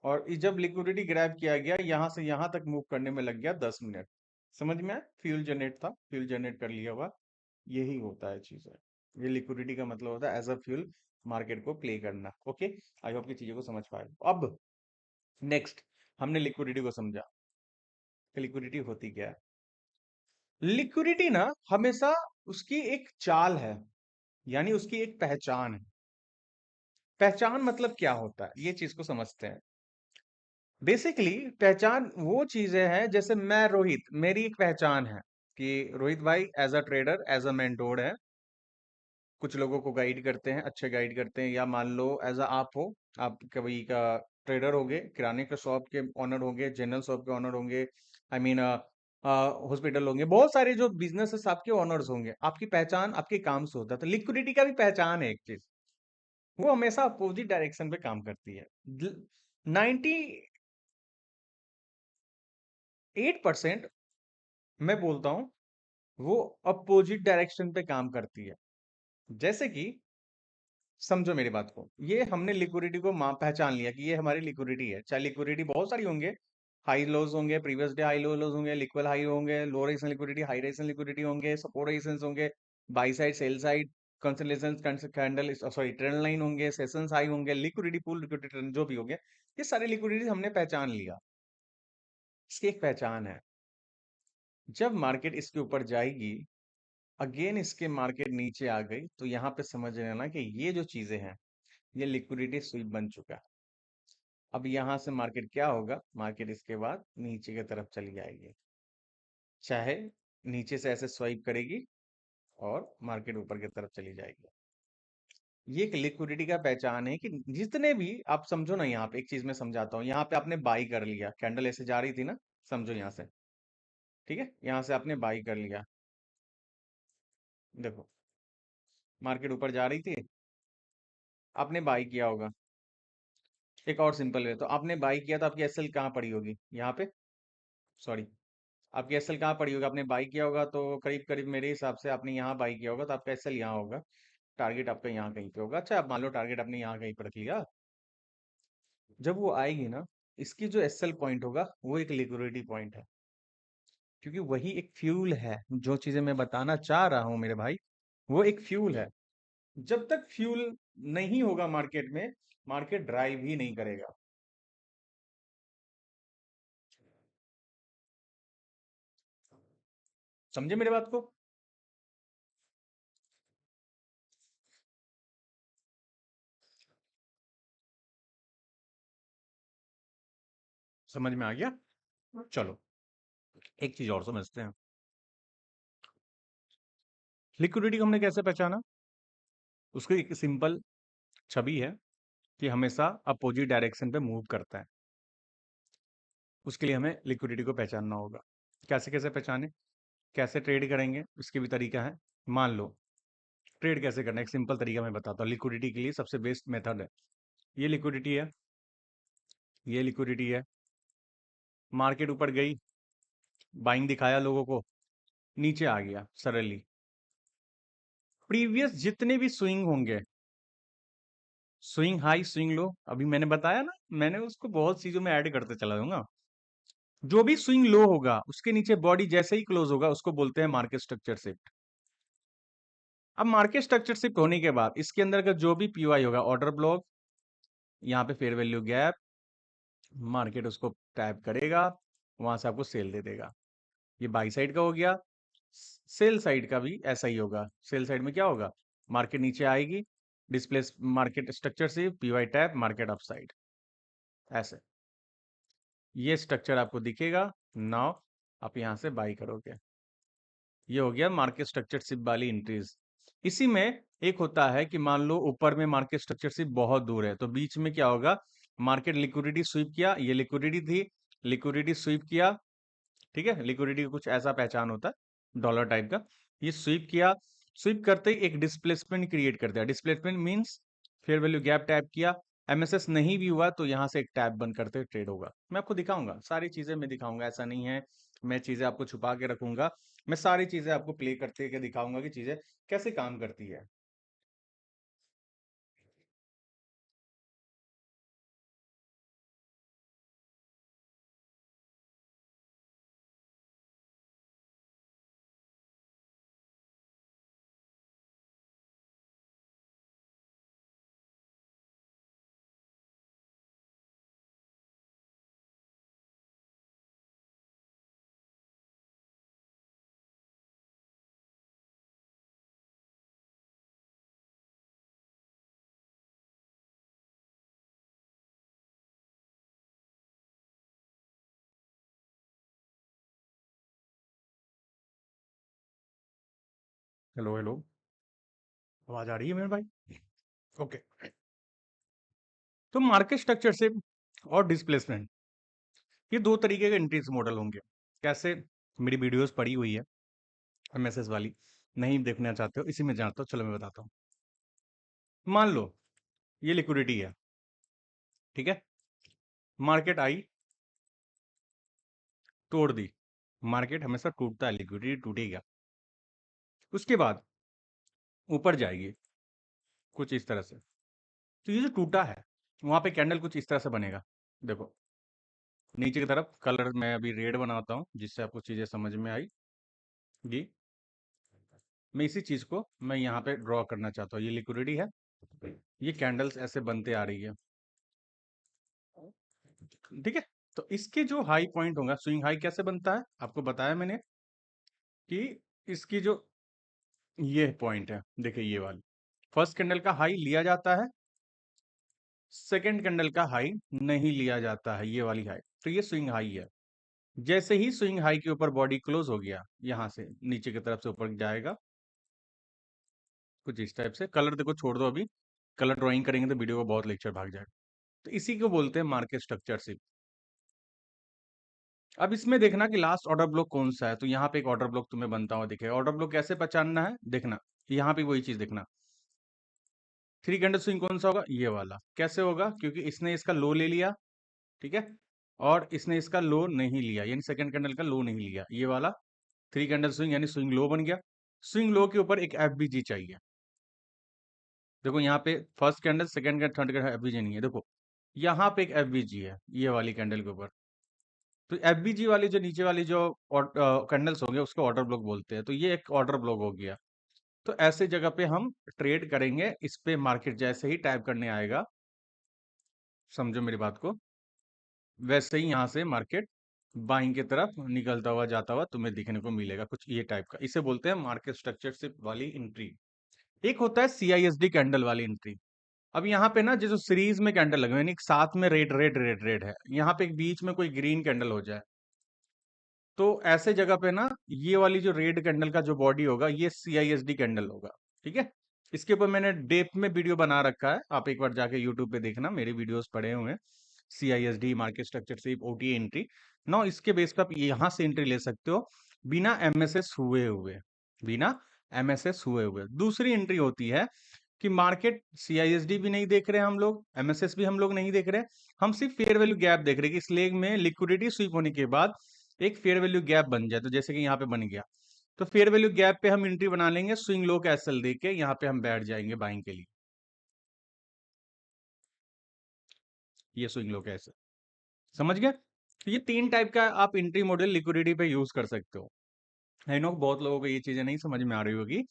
और जब लिक्विडिटी ग्रैब किया गया यहां से यहां तक मूव करने में लग गया 10 मिनट। समझ में आया? फ्यूल जनरेट था, फ्यूल जनरेट कर लिया हुआ, यही होता है चीजें। ये लिक्विडिटी का मतलब होता है एज अ फ्यूल मार्केट को प्ले करना। ओके, आई होप की चीजों को समझ पाए। अब नेक्स्ट, हमने लिक्विडिटी को समझा कि लिक्विडिटी होती क्या है। लिक्विडिटी ना हमेशा उसकी एक चाल है, यानी उसकी एक पहचान है। पहचान मतलब क्या होता है, ये चीज को समझते हैं। बेसिकली पहचान वो चीजें हैं, जैसे मैं रोहित, मेरी एक पहचान है कि रोहित भाई as a trader, as a mentor है, कुछ लोगों को गाइड करते हैं, अच्छे गाइड करते हैं। या मान लो एज अ आप हो, आप कभी का ट्रेडर होगे, किराने का शॉप के ऑनर होंगे, जनरल शॉप के ऑनर होंगे, आई मीन हॉस्पिटल होंगे, बहुत सारे जो बिजनेस आपके ऑनर्स होंगे। आपकी पहचान आपके काम से होता है। तो लिक्विडिटी का भी पहचान है एक चीज, वो हमेशा अपोजिट डायरेक्शन पे काम करती है। 98% मैं बोलता हूं वो अपोजिट डायरेक्शन पे काम करती है। जैसे कि समझो मेरी बात को, ये हमने लिक्विडिटी को पहचान लिया कि ये हमारी लिक्विडिटी है। चाहे लिक्विडिटी बहुत सारी होंगे, हाई लोज होंगे, प्रीवियस डे हाई लो लोज होंगे, लिक्वल हाई होंगे, लो resistance liquidity, high resistance liquidity होंगे, सपोर्ट रेजिस्टेंस होंगे, by side sell side consolidation candle, sorry trend line होंगे, सेशंस हाई होंगे, लिक्विडिटी पूल, लिक्विडिटी जो भी होंगे, ये सारी लिक्विडिटी हमने पहचान लिया। इसकी एक पहचान है। जब मार्केट इसके ऊपर जाएगी, अगेन इसके मार्केट नीचे आ गई, तो यहाँ पे समझ लेना कि ये जो चीजें हैं, ये लिक्विडिटी स्वीप बन चुका है। अब यहाँ से मार्केट क्या होगा, मार्केट इसके बाद नीचे की तरफ चली जाएगी, चाहे नीचे से ऐसे स्वाइप करेगी और मार्केट ऊपर की तरफ चली जाएगी। ये एक लिक्विडिटी का पहचान है कि जितने भी आप समझो ना, यहाँ पे एक चीज मैं समझाता हूँ। यहाँ पे आपने बाई कर लिया, कैंडल ऐसे जा रही थी ना, समझो यहाँ से, ठीक है, यहाँ से आपने बाई कर लिया। देखो मार्केट ऊपर जा रही थी, आपने बाई किया होगा। एक और सिंपल वे, तो आपने बाई किया तो आपकी एसएल कहाँ पड़ी होगी, यहाँ पे, सॉरी, आपकी एसएल कहाँ पड़ी होगी, आपने बाई किया होगा तो करीब करीब मेरे हिसाब से आपने यहाँ बाई किया होगा, तो आपका एसएल यहाँ होगा, टारगेट आपका यहाँ कहीं पे होगा। अच्छा, आप मान लो टारगेट आपने यहाँ कहीं पर रख लिया। जब वो आएगी ना, इसकी जो एसएल पॉइंट होगा वो एक लिक्विडिटी पॉइंट है, क्योंकि वही एक फ्यूल है। जो चीजें मैं बताना चाह रहा हूँ मेरे भाई, वो एक फ्यूल है। जब तक फ्यूल नहीं होगा मार्केट में, मार्केट ड्राइव ही नहीं करेगा। समझे मेरे बात को? समझ में आ गया? चलो एक चीज और समझते हैं। लिक्विडिटी को हमने कैसे पहचाना? उसकी एक सिंपल छवि है कि हमेशा अपोजिट डायरेक्शन पे मूव करता है। उसके लिए हमें लिक्विडिटी को पहचानना होगा। कैसे कैसे पहचाने, कैसे ट्रेड करेंगे, इसके भी तरीका है। मान लो ट्रेड कैसे करना है, एक सिंपल तरीका मैं बताता हूँ। लिक्विडिटी के लिए सबसे बेस्ट मेथड है, ये लिक्विडिटी है, ये लिक्विडिटी है। मार्केट ऊपर गई, बाइंग दिखाया लोगों को, नीचे आ गया सरली। प्रीवियस जितने भी स्विंग होंगे, स्विंग हाई स्विंग लो, अभी मैंने बताया ना, मैंने उसको बहुत चीजों में ऐड करते चला जाऊंगा। जो भी स्विंग लो होगा उसके नीचे बॉडी जैसे ही क्लोज होगा उसको बोलते हैं मार्केट स्ट्रक्चर शिफ्ट। अब मार्केट स्ट्रक्चर शिफ्ट होने के बाद इसके अंदर का जो भी पीओआई होगा, ऑर्डर ब्लॉक, यहाँ पे फेयर वैल्यू गैप, मार्केट उसको टैप करेगा, वहां से आपको सेल दे देगा। ये बाई साइड का हो गया। सेल साइड का भी ऐसा ही होगा। सेल साइड में क्या होगा, मार्केट नीचे आएगी, डिस्प्लेस मार्केट स्ट्रक्चर से पीवाई टैप, मार्केट अपसाइड, ऐसे ये स्ट्रक्चर आपको दिखेगा। नाउ आप यहां से बाई करोगे। ये हो गया मार्केट स्ट्रक्चर शिप वाली इंट्रीज। इसी में एक होता है कि मान लो ऊपर में मार्केट स्ट्रक्चर शिप बहुत दूर है, तो बीच में क्या होगा, मार्केट लिक्विडिटी स्वीप किया, ये लिक्विडिटी थी, लिक्विडिटी स्वीप किया, ठीक है, लिक्विडिटी का कुछ ऐसा पहचान होता है डॉलर टाइप का। ये स्वीप किया, स्वीप करते ही एक डिस्प्लेसमेंट क्रिएट करता है। Displacement means fair value gap tap किया, एमएसएस नहीं भी हुआ तो यहाँ से एक टैप बंद करते ट्रेड होगा। मैं आपको दिखाऊंगा, सारी चीजें मैं दिखाऊंगा, ऐसा नहीं है मैं चीजें आपको छुपा के रखूंगा। मैं सारी चीजें आपको प्ले करते के दिखाऊंगा कि चीजें कैसे काम करती है। हेलो हेलो, आवाज आ रही है मेरे भाई? ओके। तो मार्केट स्ट्रक्चर से और डिस्प्लेसमेंट, ये दो तरीके के एंट्रीज मॉडल होंगे। कैसे? मेरी वीडियोस पड़ी हुई है एमएसएस वाली, नहीं देखना चाहते हो इसी में जानते हो, चलो मैं बताता हूँ। मान लो ये लिक्विडिटी है, ठीक है, मार्केट आई, तोड़ दी। मार्केट हमेशा टूटता है, लिक्विडिटी टूटेगा, उसके बाद ऊपर जाएगी कुछ इस तरह से। तो ये जो टूटा है, वहां पे कैंडल कुछ इस तरह से बनेगा। देखो नीचे की तरफ कलर मैं अभी रेड बनाता हूँ जिससे आपको चीजें समझ में आई। जी, मैं इसी चीज को मैं यहाँ पे ड्रॉ करना चाहता हूँ। ये लिक्विडिटी है, ये कैंडल्स ऐसे बनते आ रही है, ठीक है। तो इसके जो हाई पॉइंट होगा, स्विंग हाई कैसे बनता है आपको बताया मैंने कि इसकी जो ये पॉइंट है, देखिए ये वाली फर्स्ट कैंडल का हाई लिया जाता है, सेकंड कैंडल का हाई नहीं लिया जाता है, ये वाली हाई, तो ये स्विंग हाई है। जैसे ही स्विंग हाई के ऊपर बॉडी क्लोज हो गया, यहां से नीचे की तरफ से ऊपर जाएगा कुछ इस टाइप से। कलर देखो छोड़ दो, अभी कलर ड्राइंग करेंगे तो वीडियो को बहुत लेक्चर भाग जाएगा। तो इसी को बोलते हैं मार्केट स्ट्रक्चरशिप। अब इसमें देखना कि लास्ट ऑर्डर ब्लॉक कौन सा है, तो यहाँ पे एक ऑर्डर ब्लॉक तुम्हें बनता हुआ दिखेगा। ऑर्डर ब्लॉक कैसे पहचानना है देखना, यहाँ पे वही चीज देखना, थ्री कैंडल स्विंग कौन सा होगा, ये वाला। कैसे होगा? क्योंकि इसने इसका लो ले लिया, ठीक है, और इसने इसका लो नहीं लिया, यानी सेकंड कैंडल का लो नहीं लिया, ये वाला थ्री कैंडल स्विंग यानी स्विंग लो बन गया। स्विंग लो के ऊपर एक एफबीजी चाहिए। देखो यहाँ पे first candle, second candle, third candle FBG नहीं है, देखो यहाँ पे एक एफबीजी है ये वाली कैंडल के ऊपर। तो एफबीजी वाली जो नीचे वाली जो कैंडल्स होंगे उसको ऑर्डर ब्लॉक बोलते हैं। तो ये एक ऑर्डर ब्लॉक हो गया। तो ऐसे जगह पे हम ट्रेड करेंगे, इस पे मार्केट जैसे ही टाइप करने आएगा, समझो मेरी बात को, वैसे ही यहाँ से मार्केट बाइंग की तरफ निकलता हुआ जाता हुआ तुम्हें दिखने को मिलेगा कुछ ये टाइप का। इसे बोलते हैं मार्केट स्ट्रक्चरशिप वाली एंट्री। एक होता है सीआईएसडी कैंडल वाली एंट्री। अब यहाँ पे ना जो सीरीज में कैंडल लगे हुए हैं, यानी एक साथ में रेड रेड रेड रेड है, यहाँ पे एक बीच में कोई ग्रीन कैंडल हो जाए, तो ऐसे जगह पे ना ये वाली जो रेड कैंडल का जो बॉडी होगा ये सीआईएसडी कैंडल होगा, ठीक है। इसके ऊपर मैंने डेप्थ में वीडियो बना रखा है, आप एक बार जाके यूट्यूब पे देखना, मेरे वीडियोस पड़े हुए हैं। सीआईएसडी मार्केट स्ट्रक्चर से ओटी एंट्री ना, इसके बेस पे आप यहाँ से एंट्री ले सकते हो बिना एमएसएस हुए हुए, बिना एमएसएस हुए हुए। दूसरी एंट्री होती है कि मार्केट सीआईएसडी भी नहीं देख रहे हम लोग, एमएसएस भी हम लोग नहीं देख रहे, हम सिर्फ फेयर वैल्यू गैप देख रहे हैं कि इस लेग में लिक्विडिटी स्वीप होने के बाद एक फेयर वैल्यू गैप बन जाए। तो जैसे कि यहाँ पे बन गया, तो फेयर वैल्यू गैप पे हम एंट्री बना लेंगे, स्विंग लो का एसएल देके यहाँ पे हम बैठ जाएंगे बाइंग के लिए। ये स्विंग लो का एसएल, समझ गए? तो ये तीन टाइप का आप एंट्री मॉडल लिक्विडिटी पे यूज कर सकते हो। आई नो बहुत लोगों को ये चीजें नहीं समझ में आ रही होगी,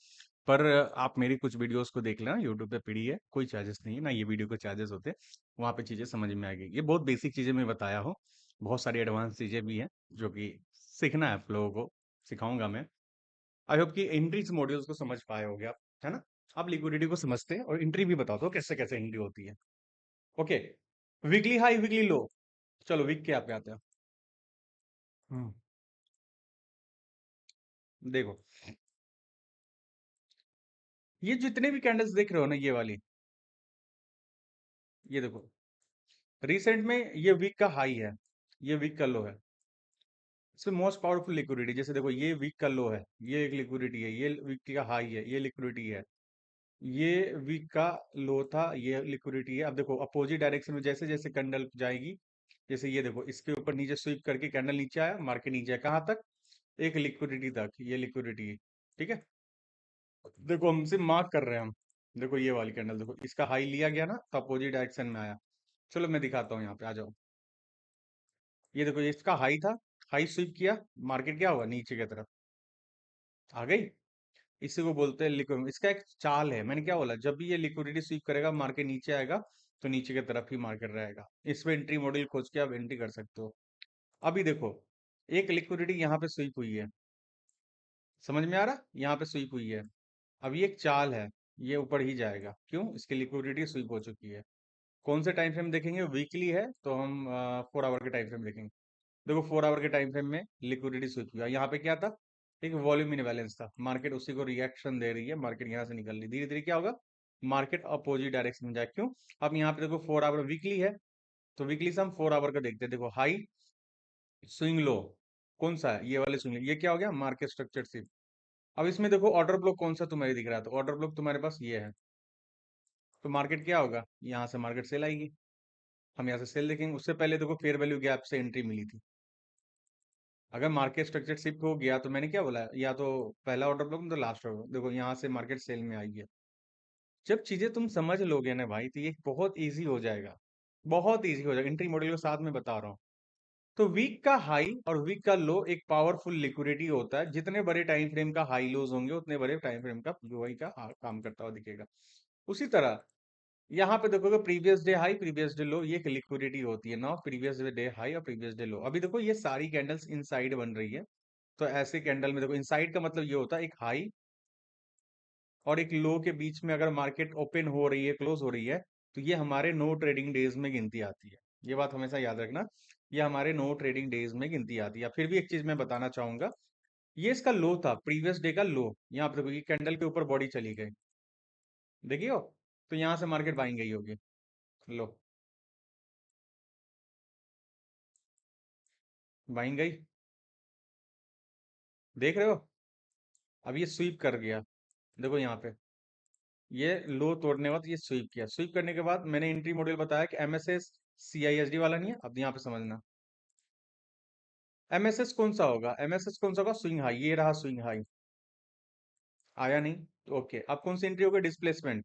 पर आप मेरी कुछ वीडियोस को देख लेना, यूट्यूब पे पड़ी है, कोई चार्जेस नहीं है ना, ये वीडियो को चार्जेस होते हैं, वहां पे चीजें समझ में आएगी। ये बहुत बेसिक चीजें मैं बताया हूँ, बहुत सारी एडवांस चीजें भी हैं जो कि सीखना है आप लोगों को, सिखाऊंगा मैं। आई होप कि एंट्रीज मॉड्यूल्स को समझ पाए होगे आप, है ना। आप लिक्विडिटी को समझते हैं और एंट्री भी बता दो कैसे कैसे एंट्री होती है। ओके, वीकली हाई वीकली लो, चलो वीक के आप पे आते हैं। हम्म, देखो ये जितने भी कैंडल्स देख रहे हो ना, ये वाली, ये देखो रिसेंट में ये वीक का हाई है, ये वीक का लो है, इसमें मोस्ट पावरफुल लिक्विडिटी, जैसे देखो ये वीक का लो है, ये एक लिक्विडिटी है, ये वीक का हाई है, ये लिक्विडिटी है, ये वीक का लो था, ये लिक्विडिटी है। अब देखो अपोजिट डायरेक्शन में जैसे जैसे कैंडल जाएगी, जैसे ये देखो इसके ऊपर नीचे स्वीप करके कैंडल नीचे आया, मार्केट नीचे आया, कहाँ तक? एक लिक्विडिटी तक, ये लिक्विडिटी है। ठीक है, देखो हमसे मार्क कर रहे हैं हम। देखो ये वाली कैंडल, देखो इसका हाई लिया गया ना, तो अपोजिट डायरेक्शन में आया। चलो मैं दिखाता हूँ, यहाँ पे आ जाओ। ये देखो ये इसका हाई था, हाई स्वीप किया, मार्केट क्या हुआ? नीचे की तरफ आ गई। इसी को बोलते हैं लिक्विड, इसका एक चाल है। मैंने क्या बोला, जब भी ये लिक्विडिटी स्वीप करेगा, मार्केट नीचे आएगा, तो नीचे की तरफ ही मार्केट रहेगा। इस पे एंट्री मॉडल खोज के आप एंट्री कर सकते हो। अभी देखो एक लिक्विडिटी यहाँ पे स्वीप हुई है, समझ में आ रहा? यहाँ पे स्वीप हुई है। अब ये एक चाल है, ये ऊपर ही जाएगा, क्यों? इसकी लिक्विडिटी स्वीप हो चुकी है। कौन से टाइम फ्रेम देखेंगे? वीकली है तो हम 4 आवर के टाइम फ्रेम देखेंगे। देखो 4 आवर के टाइम फ्रेम में लिक्विडिटी स्विच हुआ, यहाँ पे क्या था? एक वॉल्यूम इनबैलेंस था, मार्केट उसी को रिएक्शन दे रही है, मार्केट यहाँ से निकल रही, धीरे धीरे क्या होगा? मार्केट अपोजिट डायरेक्शन में जाए, क्यों? अब यहाँ पे देखो 4 आवर वीकली है, तो वीकली से हम 4 आवर का देखते हैं। देखो हाई, स्विंग लो, कौन सा है? ये वाले स्विंग लो, ये क्या हो गया? Market structure shift. अब इसमें देखो ऑर्डर ब्लॉक कौन सा तुम्हारे दिख रहा है, तो ऑर्डर ब्लॉक तुम्हारे पास ये है, तो मार्केट क्या होगा? यहाँ से मार्केट सेल आएगी, हम यहाँ से सेल देखेंगे। उससे पहले देखो फेयर वैल्यू गैप से एंट्री मिली थी। अगर मार्केट स्ट्रक्चर शिफ्ट हो गया, तो मैंने क्या बोला, या तो पहला ऑर्डर ब्लॉक में, तो लास्ट ऑर्डर। देखो यहाँ से मार्केट सेल में आई है। जब चीजें तुम समझ लोगे ना भाई, तो ये बहुत इजी हो जाएगा, बहुत इजी हो जाएगा। एंट्री मॉडल के साथ में बता रहा हूँ। तो वीक का हाई और वीक का लो एक पावरफुल लिक्विडिटी होता है। जितने बड़े टाइम फ्रेम का हाई लोज होंगे, उतने बड़े टाइम फ्रेम का लो हाई का काम करता हुआ दिखेगा। उसी तरह यहाँ पे देखोगे previous day high, previous day लो, ये एक लिक्विडिटी होती है ना, प्रीवियस डे हाई और प्रीवियस डे लो। अभी देखो ये सारी कैंडल्स इनसाइड बन रही है, तो ऐसे कैंडल में देखो इनसाइड का मतलब ये होता है एक हाई और एक लो के बीच में अगर मार्केट ओपन हो रही है, क्लोज हो रही है, तो ये हमारे नो ट्रेडिंग डेज में गिनती आती है। ये बात हमेशा याद रखना, ये हमारे नो ट्रेडिंग डेज में गिनती आती है। फिर भी एक चीज मैं बताना चाहूंगा, ये इसका लो था, प्रीवियस डे का लो। यहाँ पे देखो ये कैंडल के ऊपर बॉडी चली गई, देखिए हो? तो यहाँ से मार्केट बाइंग गई होगी। लो, बाइंग गई, देख रहे हो? अब ये स्वीप कर गया, देखो यहाँ पे ये लो तोड़ने के बाद ये स्वीप किया। स्वीप करने के बाद मैंने एंट्री मॉडल बताया कि एमएसएस सीआईएसडी वाला नहीं है। अब यहाँ पे समझना, एमएसएस कौन सा होगा? एमएसएस कौन सा होगा? स्विंग हाई, ये रहा स्विंग हाई, आया नहीं तो ओके। अब कौन सी एंट्री होगी? डिस्प्लेसमेंट।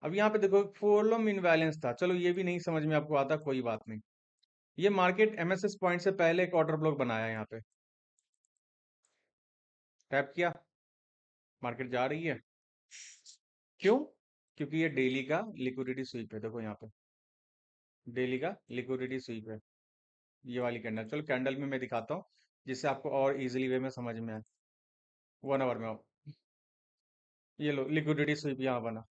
अब यहाँ पे देखो वॉल्यूम इनबैलेंस था, चलो ये भी नहीं समझ में आपको आता, कोई बात नहीं। ये मार्केट एमएसएस पॉइंट से पहले एक ऑर्डर ब्लॉक बनाया, यहाँ पे टैप किया, मार्केट जा रही है, क्यों? क्योंकि ये डेली का लिक्विडिटी स्वीप है। देखो यहाँ पे डेली का लिक्विडिटी स्वीप है, ये वाली कैंडल। चलो कैंडल में मैं दिखाता हूँ, जिससे आपको और इजीली वे में समझ में आए। 1 आवर में आओ, ये लो लिक्विडिटी स्वीप यहाँ बना,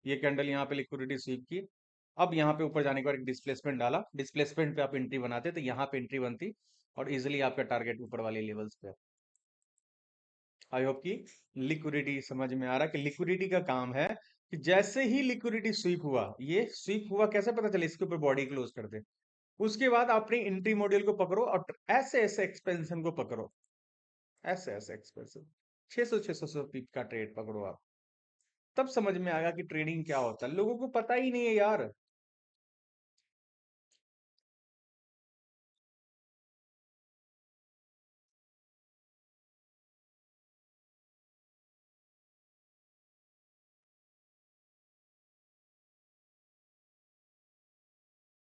ये कैंडल यहाँ पे लिक्विडिटी स्वीप की। अब यहाँ पे ऊपर जाने के बाद एक डिस्प्लेसमेंट डाला, डिस्प्लेसमेंट पे आप एंट्री बनाते, तो यहाँ पे एंट्री बनती और इजिली आपका टारगेट ऊपर वाले लेवल्स पे। आई होप कि लिक्विडिटी समझ में आ रहा है कि लिक्विडिटी का काम है कि जैसे ही लिक्विडिटी स्वीप हुआ, ये स्वीप हुआ कैसे पता चले? इसके ऊपर बॉडी क्लोज कर दे, उसके बाद अपनी एंट्री मॉड्यूल को पकड़ो और ऐसे ऐसे एक्सपेंशन को पकड़ो, ऐसे ऐसे एक्सपेंशन 600 पिप का ट्रेड पकड़ो आप, तब समझ में आएगा कि ट्रेडिंग क्या होता है। लोगों को पता ही नहीं है यार।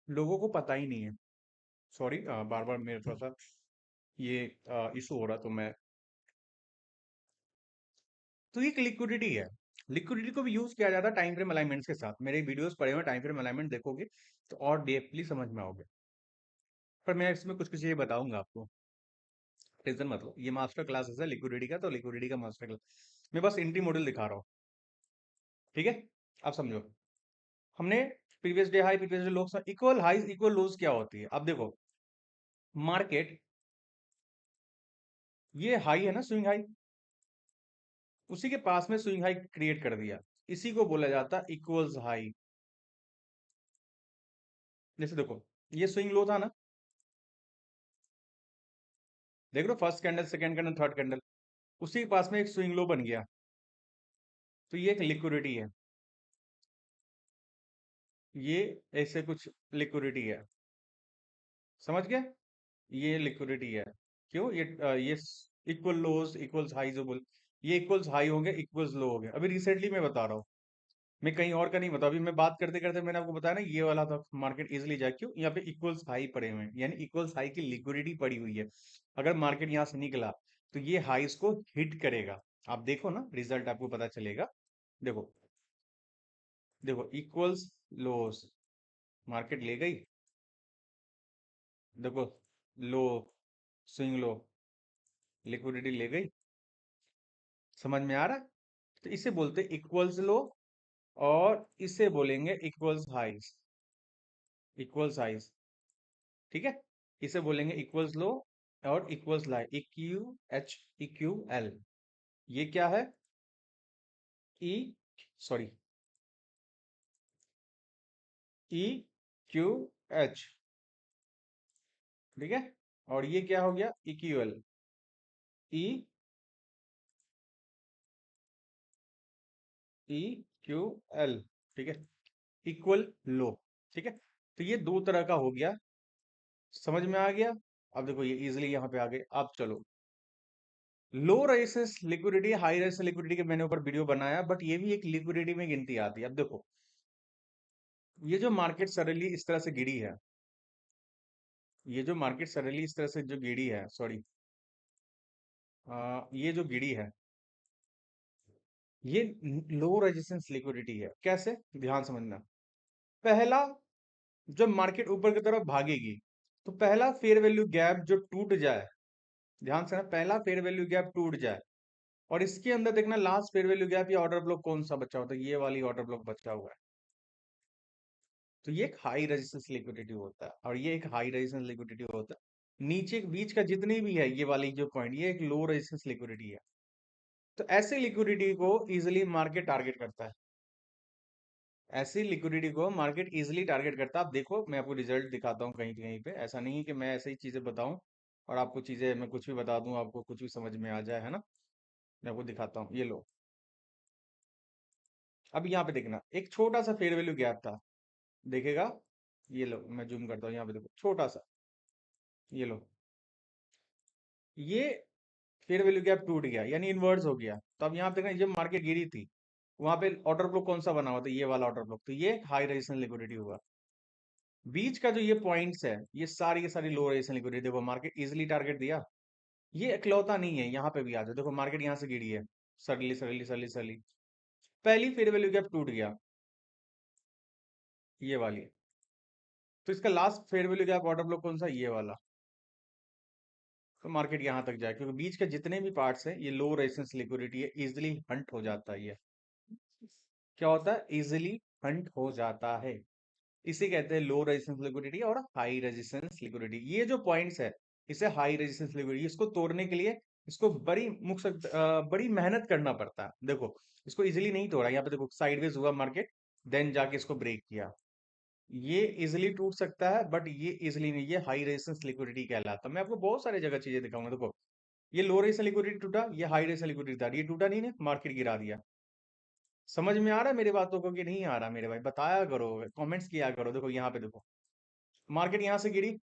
लोगों को पता ही नहीं है। सॉरी, बार बार मेरे थोड़ा सा ये इशू हो रहा, तो मैं, तो एक लिक्विडिटी है। लिक्विडिटी को भी यूज किया जाता है टाइम फ्रेम अलाइनमेंट्स के साथ। मेरे वीडियोस पड़े हुए टाइम फ्रेम अलाइनमेंट देखोगे तो और डीपली समझ में आओगे। पर मैं इसमें कुछ कुछ ये बताऊंगा आपको, टेंशन मत लो। ये मास्टर क्लासेस है लिक्विडिटी का, तो लिक्विडिटी का मास्टर क्लास मैं बस एंट्री मॉडल दिखा रहा हूँ। ठीक है, आप समझो। हमने previous day high, previous day low, equal high equal lows क्या होती है? अब देखो मार्केट, ये हाई है ना, स्विंग हाई, उसी के पास में स्विंग हाई क्रिएट कर दिया, इसी को बोला जाता है इक्वल्स हाई। जैसे देखो ये स्विंग लो था ना, देख लो, first candle, second candle, third candle, उसी के पास में एक स्विंग लो बन गया, तो ये एक लिक्विडिटी है। ये ऐसे कुछ लिक्विडिटी है, समझ गए? ये लिक्विडिटी है। क्यों? ये इक्वल लोज इक्वल्स हाई जो बोल, ये इक्वल्स हाई होंगे, इक्वल्स लो हो गए। अभी रिसेंटली मैं बता रहा हूँ, मैं कहीं और का नहीं बता, अभी मैं बात करते करते मैंने आपको बताया ना, ये वाला था मार्केट इजिली जाए। क्यों? यहाँ पे इक्वल्स हाई पड़े हुए हैं, यानी इक्वल्स हाई की लिक्विडिटी पड़ी हुई है। अगर मार्केट यहाँ से निकला तो ये हाईस को हिट करेगा। आप देखो ना, रिजल्ट आपको पता चलेगा। देखो, देखो इक्वल्स लोस, मार्केट ले गई, देखो, लो, स्विंग लो, लिक्विडिटी ले गई। समझ में आ रहा है? तो इसे बोलते हैं इक्वल्स लो, और इसे बोलेंगे इक्वल्स हाइस, इक्वल्स हाइस, ठीक है? इसे बोलेंगे इक्वल्स लो और इक्वल्स लाई, इक्यू एच, इक्यू एल। ये क्या है? ई, सॉरी, ई क्यू एच, ठीक है? और ये क्या हो गया? इक्यू एल, ई, ई क्यू एल, ठीक है? इक्वल लो, ठीक है? तो ये दो तरह का हो गया, समझ में आ गया? अब देखो, ये इजिली यहाँ पे आ गए। अब चलो, लो resistance liquidity, high resistance liquidity के मैंने ऊपर वीडियो बनाया, बट ये भी एक लिक्विडिटी में गिनती आती है। अब देखो, ये जो मार्केट सडनली इस तरह से गिरी है, ये जो मार्केट सडनली इस तरह से जो गिरी है, सॉरी, ये जो गिरी है, ये लो रेजिस्टेंस लिक्विडिटी है। कैसे? ध्यान समझना। पहला, जब मार्केट ऊपर की तरफ भागेगी, तो पहला फेयर वैल्यू गैप जो टूट जाए, ध्यान से ना, पहला फेयर वैल्यू गैप टूट जाए, और इसके अंदर देखना लास्ट फेयर वैल्यू गैप या ऑर्डर ब्लॉक कौन सा बचा होता है, ये वाली ऑर्डर ब्लॉक बचा हुआ है। तो ये एक हाई रेजिस्टेंस लिक्विडिटी होता है, और ये एक हाई रेजिस्टेंस लिक्विडिटी होता है। नीचे के बीच का जितनी भी है ये वाली जो पॉइंट, ये एक लो रेजिस्टेंस लिक्विडिटी है। तो ऐसे लिक्विडिटी को इजिली मार्केट टारगेट करता है, ऐसी लिक्विडिटी को मार्केट इजिली टारगेट करता है। आप देखो, मैं आपको रिजल्ट दिखाता हूँ कहीं कहीं पे, ऐसा नहीं है कि मैं ऐसे ही चीजें बताऊं और आपको चीजें मैं कुछ भी बता दूं, आपको कुछ भी समझ में आ जाए, है ना? मैं आपको दिखाता हूँ, ये लो। अब यहाँ पे देखना, एक छोटा सा फेयर वैल्यू गैप था, देखेगा, ये लो, मैं जूम करता हूँ, यहाँ पे देखो, छोटा सा, ये लो, ये फेयर वैल्यू गैप टूट गया, यानी इन्वर्स हो गया। तो अब यहाँ पे देखना, जब मार्केट गिरी थी, वहां पे ऑर्डर ब्लॉक कौन सा बना हुआ था? ये वाला ऑर्डर ब्लॉक। तो ये हाई रेजिस्टेंस लिक्विडिटी हुआ। बीच का जो ये पॉइंट्स है, ये सारी के सारी लो रेजिस्टेंस लिक्विडिटी। देखो, मार्केट इजिली टारगेट दिया। ये इकलौता नहीं है, यहाँ पे भी आ जाओ, देखो मार्केट यहाँ से गिरी है, सडनली सडनली सडनली सडनली, पहली फेयर वैल्यू गैप टूट गया, ये वाली। तो इसका last fair value gap order block कौन सा? ये वाला। तो मार्केट यहाँ तक जाए, क्योंकि बीच के जितने भी पार्ट्स हैं, ये लो रेजिस्टेंस लिक्विडिटी है, इजिली हंट हो जाता है। ये क्या होता है? इजिली हंट हो जाता है। इसे कहते हैं लो रेजिस्टेंस लिक्विडिटी और हाई रेजिस्टेंस लिक्विडिटी। ये जो पॉइंट्स है, इसे हाई रेजिस्टेंस लिक्विडिटी, इसको तोड़ने के लिए इसको बड़ी मेहनत करना पड़ता है। देखो, इसको इजीली नहीं तोड़ा, यहाँ पे देखो साइडवेज हुआ मार्केट, देन जाके इसको ब्रेक किया। ये इजिली टूट सकता है, बट ये इजिली नहीं, ये हाई रेजिस्टेंस लिक्विडिटी कहलाता है। मैं आपको बहुत सारी जगह चीजें दिखाऊंगा। देखो, ये लो रेजिस्टेंस लिक्विडिटी टूटा, ये हाई रेजिस्टेंस लिक्विडिटी था, ये टूटा नहीं ना, मार्केट गिरा दिया। समझ में आ रहा है मेरी बातों को कि नहीं आ रहा? मेरे भाई बताया करो, कमेंट्स किया करो। देखो यहाँ पे देखो, मार्केट यहां से गिरी,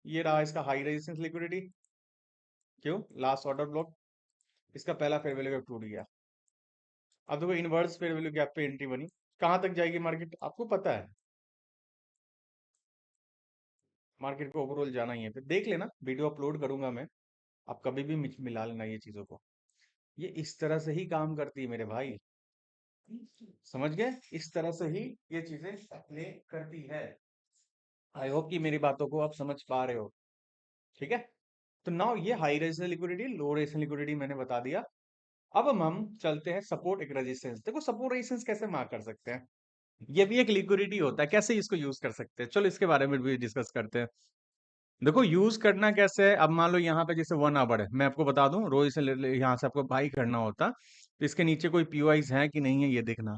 ये रहा इसका हाई रेजिस्टेंस लिक्विडिटी। क्यों? लास्ट ऑर्डर ब्लॉक, इसका पहला फेयर वैल्यू गैप टूट गया। अब देखो, इनवर्स फेयर वैल्यू गैप पे एंट्री बनी, कहां तक जाएगी मार्केट आपको पता है? मार्केट को ओवरऑल जाना ही है, फिर देख लेना, वीडियो अपलोड करूंगा मैं, आप कभी भी मिला लेना ये चीजों को। ये इस तरह से ही काम करती है मेरे भाई, समझ गए? इस तरह से ही ये चीजें प्ले करती है। आई होप कि मेरी बातों को आप समझ पा रहे हो, ठीक है? तो नाउ ये हाई रेजिस्टेंस लिक्विडिटी, लो रेजिस्टेंस लिक्विडिटी मैंने बता दिया। अब हम चलते हैं सपोर्ट एक रेजिस्टेंस। देखो, सपोर्ट रेजिस्टेंस कैसे मार्क कर सकते हैं? ये भी एक लिक्विडिटी होता है, कैसे इसको यूज कर सकते हैं, चलो इसके बारे में भी डिस्कस करते हैं। देखो, यूज करना कैसे है। अब मान लो यहाँ पे जैसे 1 आवर है, मैं आपको बता दूं, रोज से यहाँ से आपको बाई करना होता, तो इसके नीचे कोई पीओआईज है कि नहीं है, ये देखना।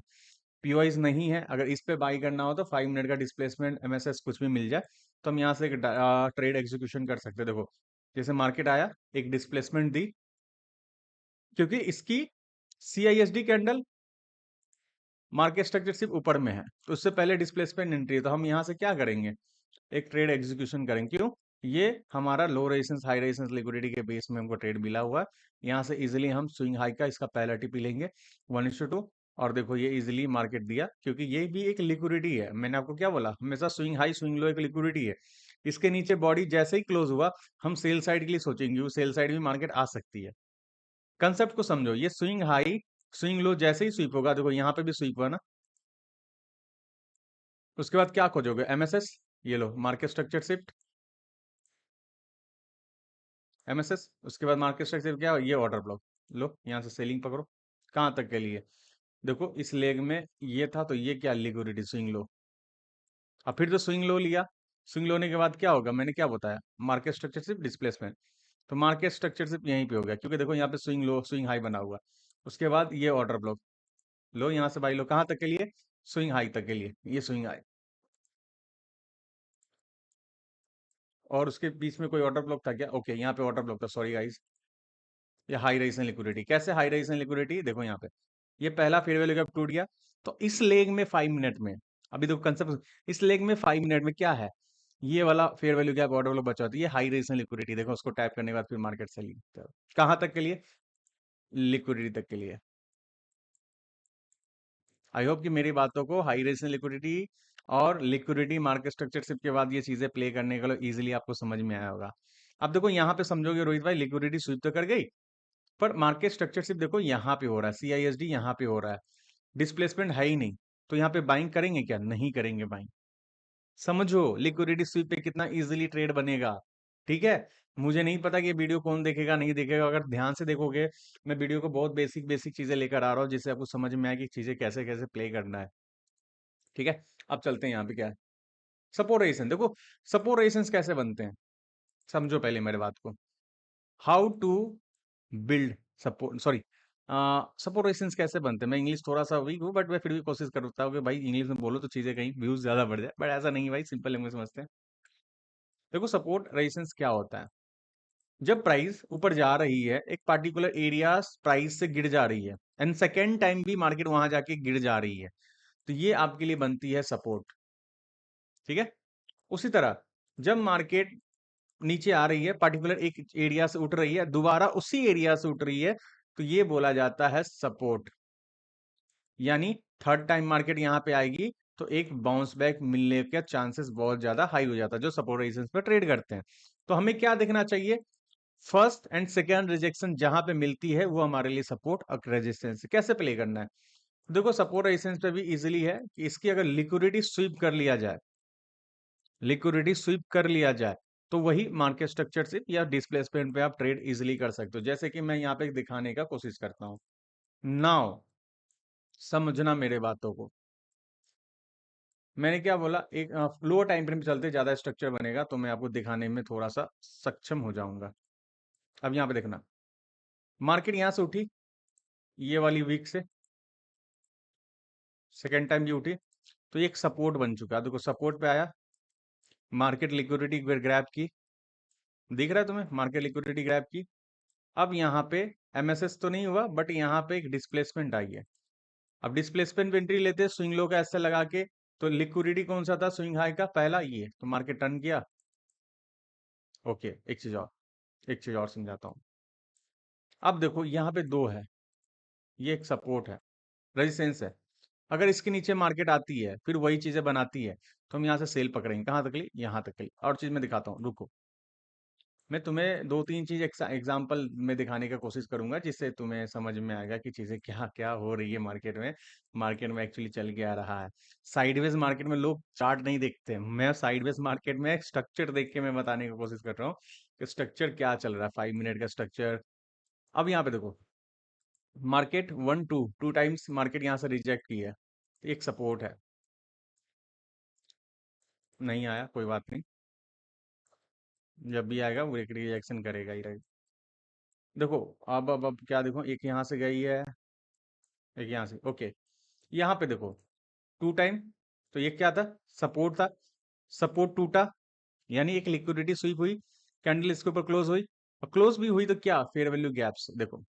पीओआईज नहीं है, अगर इस पे बाई करना हो तो 5 मिनट का डिस्प्लेसमेंट एमएसएस कुछ भी मिल जाए, तो हम यहाँ से एक ट्रेड एग्जीक्यूशन कर सकते हैं। देखो, जैसे मार्केट आया, एक डिस्प्लेसमेंट दी, क्योंकि इसकी CISD कैंडल मार्केट स्ट्रक्चर सिर्फ ऊपर में है, तो उससे पहले डिस्प्लेसमेंट एंट्री है, तो हम यहाँ से क्या करेंगे, एक ट्रेड एग्जीक्यूशन करेंगे। क्यों? ये हमारा low resistance high resistance liquidity के बेस में हमको ट्रेड मिला हुआ है। यहाँ से इजीली हम स्विंग हाई का इसका पहला टिप लेंगे 1:2। और देखो ये इजीली मार्केट दिया, क्योंकि ये भी एक लिक्विडिटी है। मैंने आपको क्या बोला, हमेशा स्विंग हाई स्विंग लो एक लिक्विडिटी है। इसके नीचे बॉडी जैसे ही क्लोज हुआ, हम सेल साइड के लिए सोचेंगे, सेल साइड भी मार्केट आ सकती है। कंसेप्ट को समझो, ये स्विंग हाई स्विंग लो जैसे ही स्वीप होगा, देखो यहाँ पे भी स्वीप हुआ ना, उसके बाद क्या खोजोगे, MSS, ये लो मार्केट स्ट्रक्चर शिफ्ट, MSS, उसके बाद मार्केट स्ट्रक्चर क्या, ये ऑर्डर ब्लॉक, लो यहाँ से सेलिंग पकड़ो। कहाँ तक के लिए, देखो इस लेग में ये था, तो ये क्या, लिक्विडिटी स्विंग लो। अब फिर तो स्विंग लो लिया, स्विंग लोने के बाद क्या होगा, मैंने क्या बताया, मार्केट स्ट्रक्चर शिफ्ट डिस्प्लेसमेंट। तो मार्केट स्ट्रक्चर शिफ्ट यहीं पे हो गया, क्योंकि देखो यहाँ पे स्विंग लो स्विंग हाई बना हुआ। उसके बाद ये ऑर्डर ब्लॉक, लो यहाँ से बाई लो, कहाँ तक के लिए, स्विंग हाई तक के लिए, ये स्विंग हाई। और उसके बीच में कोई ऑर्डर ब्लॉक था क्या, ओके यहाँ पे ऑर्डर ब्लॉक था, सॉरी गाइस। ये हाई रेजिस्टेंस लिक्विडिटी, कैसे हाई रेजिस्टेंस लिक्विडिटी, देखो यहाँ पे ये पहला फेयर वैल्यू गैप टूट गया, तो इस लेग में 5 मिनट में, अभी देखो कंसेप्ट, इस लेग में 5 मिनट में क्या है, ये वाला फेयर वैल्यू गैप ऑर्डर वाला बचा होता है, ये हाई रेजिस्टेंस लिक्विडिटी, देखो उसको टैप करने के बाद फिर मार्केट सेलिंग, कहाँ तक के लिए, लिक्विडिटी तक के लिए। आई होप कि मेरी बातों को, हाई रेजिस्टेंस लिक्विडिटी और लिक्विडिटी मार्केट स्ट्रक्चरशिप के बाद ये चीजें प्ले करने के लिए इजीली आपको समझ में आया होगा। अब देखो यहाँ पे समझोगे रोहित भाई, लिक्विडिटी स्वीप तो कर गई, पर मार्केट स्ट्रक्चरशिप देखो यहाँ पे हो रहा है, CISD यहाँ पे हो रहा है, डिस्प्लेसमेंट है ही नहीं, तो यहाँ पे बाइंग करेंगे क्या, नहीं करेंगे बाइंग। समझो लिक्विडिटी स्वीप पे कितना इजीली ट्रेड बनेगा, ठीक है। मुझे नहीं पता कि ये वीडियो कौन देखेगा नहीं देखेगा, अगर ध्यान से देखोगे, मैं वीडियो को बहुत बेसिक बेसिक चीजें लेकर आ रहा हूँ, जिससे आपको समझ में आए कि चीजें कैसे कैसे प्ले करना है, ठीक है। अब चलते हैं यहाँ पे क्या है, सपोर्ट रेजिस्टेंस। देखो सपोर्ट रेजिस्टेंस कैसे बनते हैं, समझो पहले मेरे बात को, how to build support, sorry, support resistance कैसे बनते हैं। मैं इंग्लिश थोड़ा सा वीक हूँ, बट मैं फिर भी कोशिश करता हूँ कि भाई इंग्लिश में बोलो तो चीजें कहीं व्यूज ज्यादा बढ़ जाए, बट ऐसा नहीं है भाई, सिंपल लैंग्वेज समझते हैं। देखो सपोर्ट रेजिस्टेंस क्या होता है, जब प्राइस ऊपर जा रही है, एक पार्टिकुलर एरिया प्राइस से गिर जा रही है, एंड सेकेंड टाइम भी मार्केट वहां जाके गिर जा रही है, तो ये आपके लिए बनती है सपोर्ट, ठीक है। उसी तरह जब मार्केट नीचे आ रही है, पर्टिकुलर एक एरिया से उठ रही है, दोबारा उसी एरिया से उठ रही है, तो ये बोला जाता है सपोर्ट। यानी थर्ड टाइम मार्केट यहाँ पे आएगी, तो एक बाउंस बैक मिलने का चांसेस बहुत ज्यादा हाई हो जाता है, जो सपोर्ट रेजिस्टेंस पे ट्रेड करते हैं। तो हमें क्या देखना चाहिए, फर्स्ट एंड सेकेंड रिजेक्शन जहां पे मिलती है, वो हमारे लिए सपोर्ट और रेजिस्टेंस कैसे प्ले करना है। देखो सपोर्ट रेजिस्टेंस पे भी इजीली है कि इसकी अगर लिक्विडिटी स्वीप कर लिया जाए, लिक्विडिटी स्वीप कर लिया जाए, तो वही मार्केट स्ट्रक्चर से या डिस्प्लेसमेंट पे आप ट्रेड इजीली कर सकते हो, जैसे कि मैं यहाँ पे दिखाने का कोशिश करता हूँ। नाउ समझना मेरे बातों को, मैंने क्या बोला, एक लोअर टाइम फ्रेम पे चलते ज्यादा स्ट्रक्चर बनेगा, तो मैं आपको दिखाने में थोड़ा सा सक्षम हो जाऊंगा। अब यहाँ पे देखना, मार्केट यहाँ से उठी, ये वाली वीक से सेकेंड टाइम भी उठी, तो ये एक सपोर्ट बन चुका है, देखो सपोर्ट पे आया, मार्केट लिक्विडिटी ग्रैब की, दिख रहा है तुम्हें, मार्केट लिक्विडिटी ग्रैब की। अब यहाँ पे MSS तो नहीं हुआ, बट यहाँ पे एक डिस्प्लेसमेंट आई है। अब डिस्प्लेसमेंट एंट्री लेते हैं स्विंग लो का ऐसे लगा के, तो लिक्विडिटी कौन सा था स्विंग हाई का, पहला ये, तो मार्केट टर्न किया। ओके, एक चीज और समझाता हूँ। अब देखो यहाँ पे दो है, ये एक सपोर्ट है, रेजिस्टेंस है, अगर इसके नीचे मार्केट आती है, फिर वही चीजें बनाती है, तो हम यहाँ से सेल पकड़ेंगे, कहाँ तक ली, यहाँ तक ली। और चीज मैं दिखाता हूँ, रुको, मैं तुम्हें दो तीन चीज एग्जांपल में दिखाने का कोशिश करूंगा, जिससे तुम्हें समझ में आएगा कि चीजें क्या क्या हो रही है मार्केट में, मार्केट में एक्चुअली चल क्या रहा है। साइडवेज मार्केट में लोग चार्ट नहीं देखते, मैं साइडवेज मार्केट में स्ट्रक्चर देख के मैं बताने की कोशिश कर रहा हूँ कि स्ट्रक्चर क्या चल रहा है, 5 मिनट का स्ट्रक्चर। अब यहाँ पे देखो, मार्केट टू टाइम्स मार्केट यहाँ से रिजेक्ट की है, एक सपोर्ट है, नहीं आया कोई बात नहीं, जब भी आएगा वो एक रिएक्शन करेगा ही रहेगा। देखो अब क्या, देखो एक यहाँ से गई है, एक यहाँ से, ओके, यहाँ पे देखो टू टाइम, तो ये क्या था, सपोर्ट था, सपोर्ट टूटा, यानी एक लिक्विडिटी स्वीप हुई, कैंडल इसके ऊपर क्लोज हुई, और क्लोज भी हुई तो क्या, फेयर वैल्यू गैप्स देखो,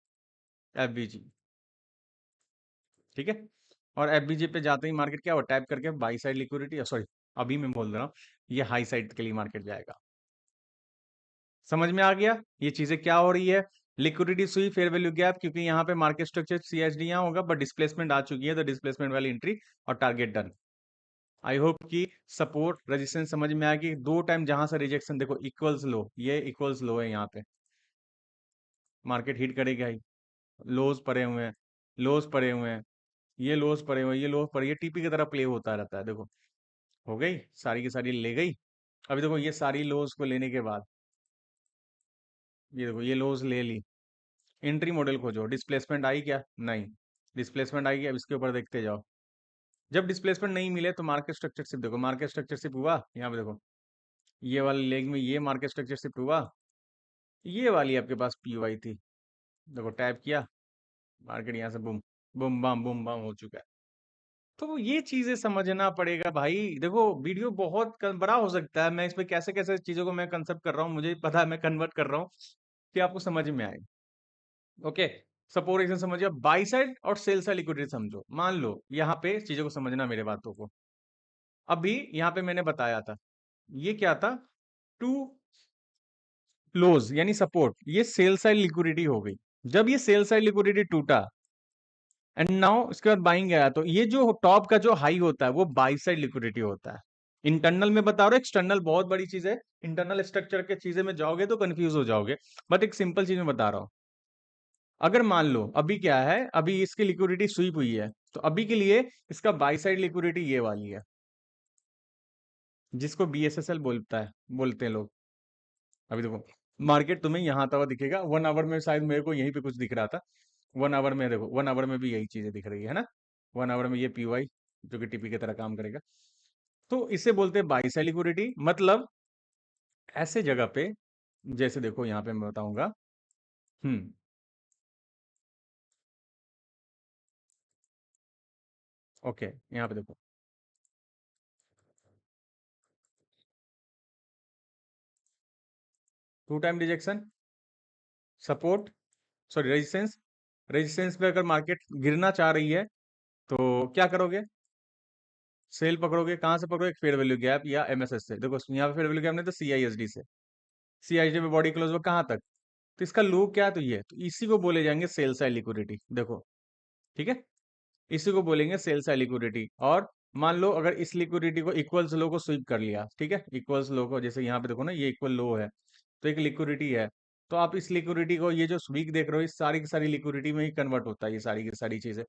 एफबीजी, ठीक है। और एफबीजी पे जाते ही मार्केट क्या हुआ, टैप करके बाई साइड लिक्विडिटी, सॉरी अभी मैं बोल रहा हूँ, ये हाई साइड के लिए मार्केट जाएगा। समझ में आ गया ये चीजें क्या हो रही है। लिक्विडिटी सुई, फेयर वैल्यू गैप, क्योंकि यहाँ पे मार्केट स्ट्रक्चर सीएचडी यहाँ होगा, बट डिस्प्लेसमेंट आ चुकी है, तो डिस्प्लेसमेंट वाली एंट्री और टारगेट डन। आई होप कि सपोर्ट रेजिस्टेंस समझ में आएगी। दो टाइम जहां से रिजेक्शन देखो, इक्वल्स लो, ये इक्वल्स लो है, यहाँ पे मार्केट हिट करेगा ही। लोज पड़े हुए हैं, लोज पड़े हुए हैं, ये लोज पड़े हुए हैं, ये लोज पड़े, ये टीपी की तरह प्ले होता रहता है। देखो हो गई सारी की सारी ले गई। अभी देखो ये सारी लोज को लेने के बाद, ये देखो ये लोज ले ली, एंट्री मॉडल खोजो, डिस्प्लेसमेंट आई क्या, नहीं। डिस्प्लेसमेंट आई क्या, अब इसके ऊपर देखते जाओ। जब डिस्प्लेसमेंट नहीं मिले तो मार्केट स्ट्रक्चर शिफ्ट देखो, मार्केट स्ट्रक्चर शिफ्ट हुआ यहाँ पे देखो, ये वाले लेग में ये मार्केट स्ट्रक्चर शिफ्ट हुआ, ये वाली आपके पास पीओ आई थी, देखो टैप किया, मार्केट यहाँ से बुम बम हो चुका है। तो ये चीजें समझना पड़ेगा भाई। देखो वीडियो बहुत बड़ा हो सकता है, मैं इस पे कैसे कैसे चीजों को मैं कंसेप्ट कर रहा हूँ, मुझे पता है, मैं कन्वर्ट कर रहा हूँ कि आपको समझ में आए। ओके, सपोर्ट एक्शन समझिए, बाई साइड और सेल साइड लिक्विडिटी समझो। मान लो यहाँ पे चीजों को समझना मेरे बातों को, अभी यहाँ पे मैंने बताया था, ये क्या था, टू क्लोज यानी सपोर्ट, ये सेल साइड लिक्विडिटी हो गई। जब ये सेल साइड लिक्विडिटी टूटा एंड नाउ इसके बाद बाइंग आया, तो ये जो टॉप का जो हाई होता है वो बाई साइड लिक्विडिटी होता है। इंटरनल में बता रहा हूँ, एक्सटर्नल बहुत बड़ी चीज है, इंटरनल स्ट्रक्चर के चीजें में जाओगे तो कंफ्यूज हो जाओगे, बट एक सिंपल चीज में बता रहा हूँ। अगर मान लो अभी क्या है, अभी इसकी लिक्विडिटी स्वीप हुई है, तो अभी के लिए इसका बाई साइड लिक्विडिटी ये वाली है, जिसको बीएसएसएल बोलता है, बोलते हैं लोग। अभी देखो मार्केट तुम्हें यहाँ आता हुआ दिखेगा, 1 आवर में शायद मेरे को यहीं पे कुछ दिख रहा था, 1 आवर में देखो, 1 आवर में भी यही चीजें दिख रही है ना, 1 आवर में ये पीवाई जो कि टीपी की तरह काम करेगा। तो इसे बोलते हैं बाई साइड लिक्विडिटी, मतलब ऐसे जगह पे, जैसे देखो यहाँ पे मैं बताऊंगा। हम्म, ओके, यहाँ पे देखो, two time rejection, support, sorry resistance, resistance पे अगर मार्केट गिरना चाह रही है तो क्या करोगे, सेल पकड़ोगे, कहाँ से पकड़ोगे, फेयर वैल्यू गैप या एमएसएस से। देखो यहाँ पे फेयर वैल्यू गैप नहीं तो सीआईएसडी से, सीआईएसडी पे बॉडी क्लोज हुआ कहाँ तक, तो इसका लो क्या है, तो ये, तो इसी को बोले जाएंगे सेल साइड लिक्विडिटी। देखो ठीक है, इसी को बोलेंगे सेल साइड लिक्विडिटी। और मान लो अगर इस लिक्विडिटी को इक्वल्स लो को स्वीप कर लिया, ठीक है, इक्वल्स लो को, जैसे यहाँ पे देखो ना ये इक्वल लो है, तो एक लिक्विडिटी है, तो आप इस लिक्विडिटी को, ये जो वीक देख रहे हो, इस सारी की सारी लिक्विडिटी में ही कन्वर्ट होता है ये सारी की सारी चीजें।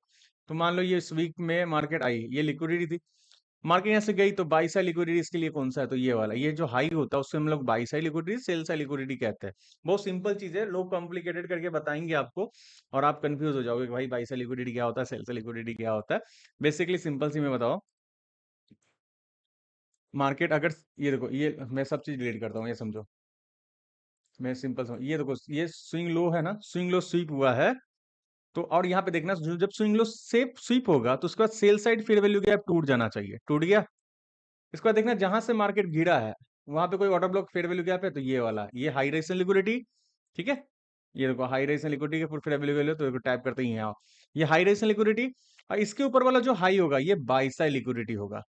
तो मान लो ये इस वीक में मार्केट आई, ये लिक्विडिटी थी, मार्केट यहाँ से गई, तो बाई साइड लिक्विडिटी इसके लिए कौन सा है, तो ये वाला, ये जो हाई होता है उससे हम लोग by side liquidity, sell side liquidity कहते हैं। बहुत सिंपल चीज है, लोग कॉम्प्लिकेटेड करके बताएंगे आपको और आप कंफ्यूज हो जाओगे कि भाई बाई साइड लिक्विडिटी क्या होता है, सेल साइड लिक्विडिटी क्या होता है। बेसिकली सिंपल सी मैं बताओ, मार्केट अगर, ये देखो, ये मैं सब चीज डिलीट करता हूँ, ये समझो, मैं सिंपल समझ, ये देखो ये स्विंग लो है ना, स्विंग लो स्वीप हुआ है, तो और यहाँ पे देखना, जब स्विंग लो सेप स्वीप होगा तो उसके बाद sell side fair value gap टूट जाना चाहिए, टूट गया। इसके बाद देखना जहां से मार्केट गिरा है वहां पे कोई order block fair value gap है, तो ये वाला, ये हाई रेजिस्टेंस लिक्विडिटी, ठीक है। ये देखो हाई रेजिस्टेंस लिक्विडिटी के फेयर वैल्यू, तो देखो टाइप करते ही यहाँ, ये हाई रेजिस्टेंस लिक्विडिटी, और इसके ऊपर वाला जो हाई होगा ये बाई साइड लिक्विडिटी होगा,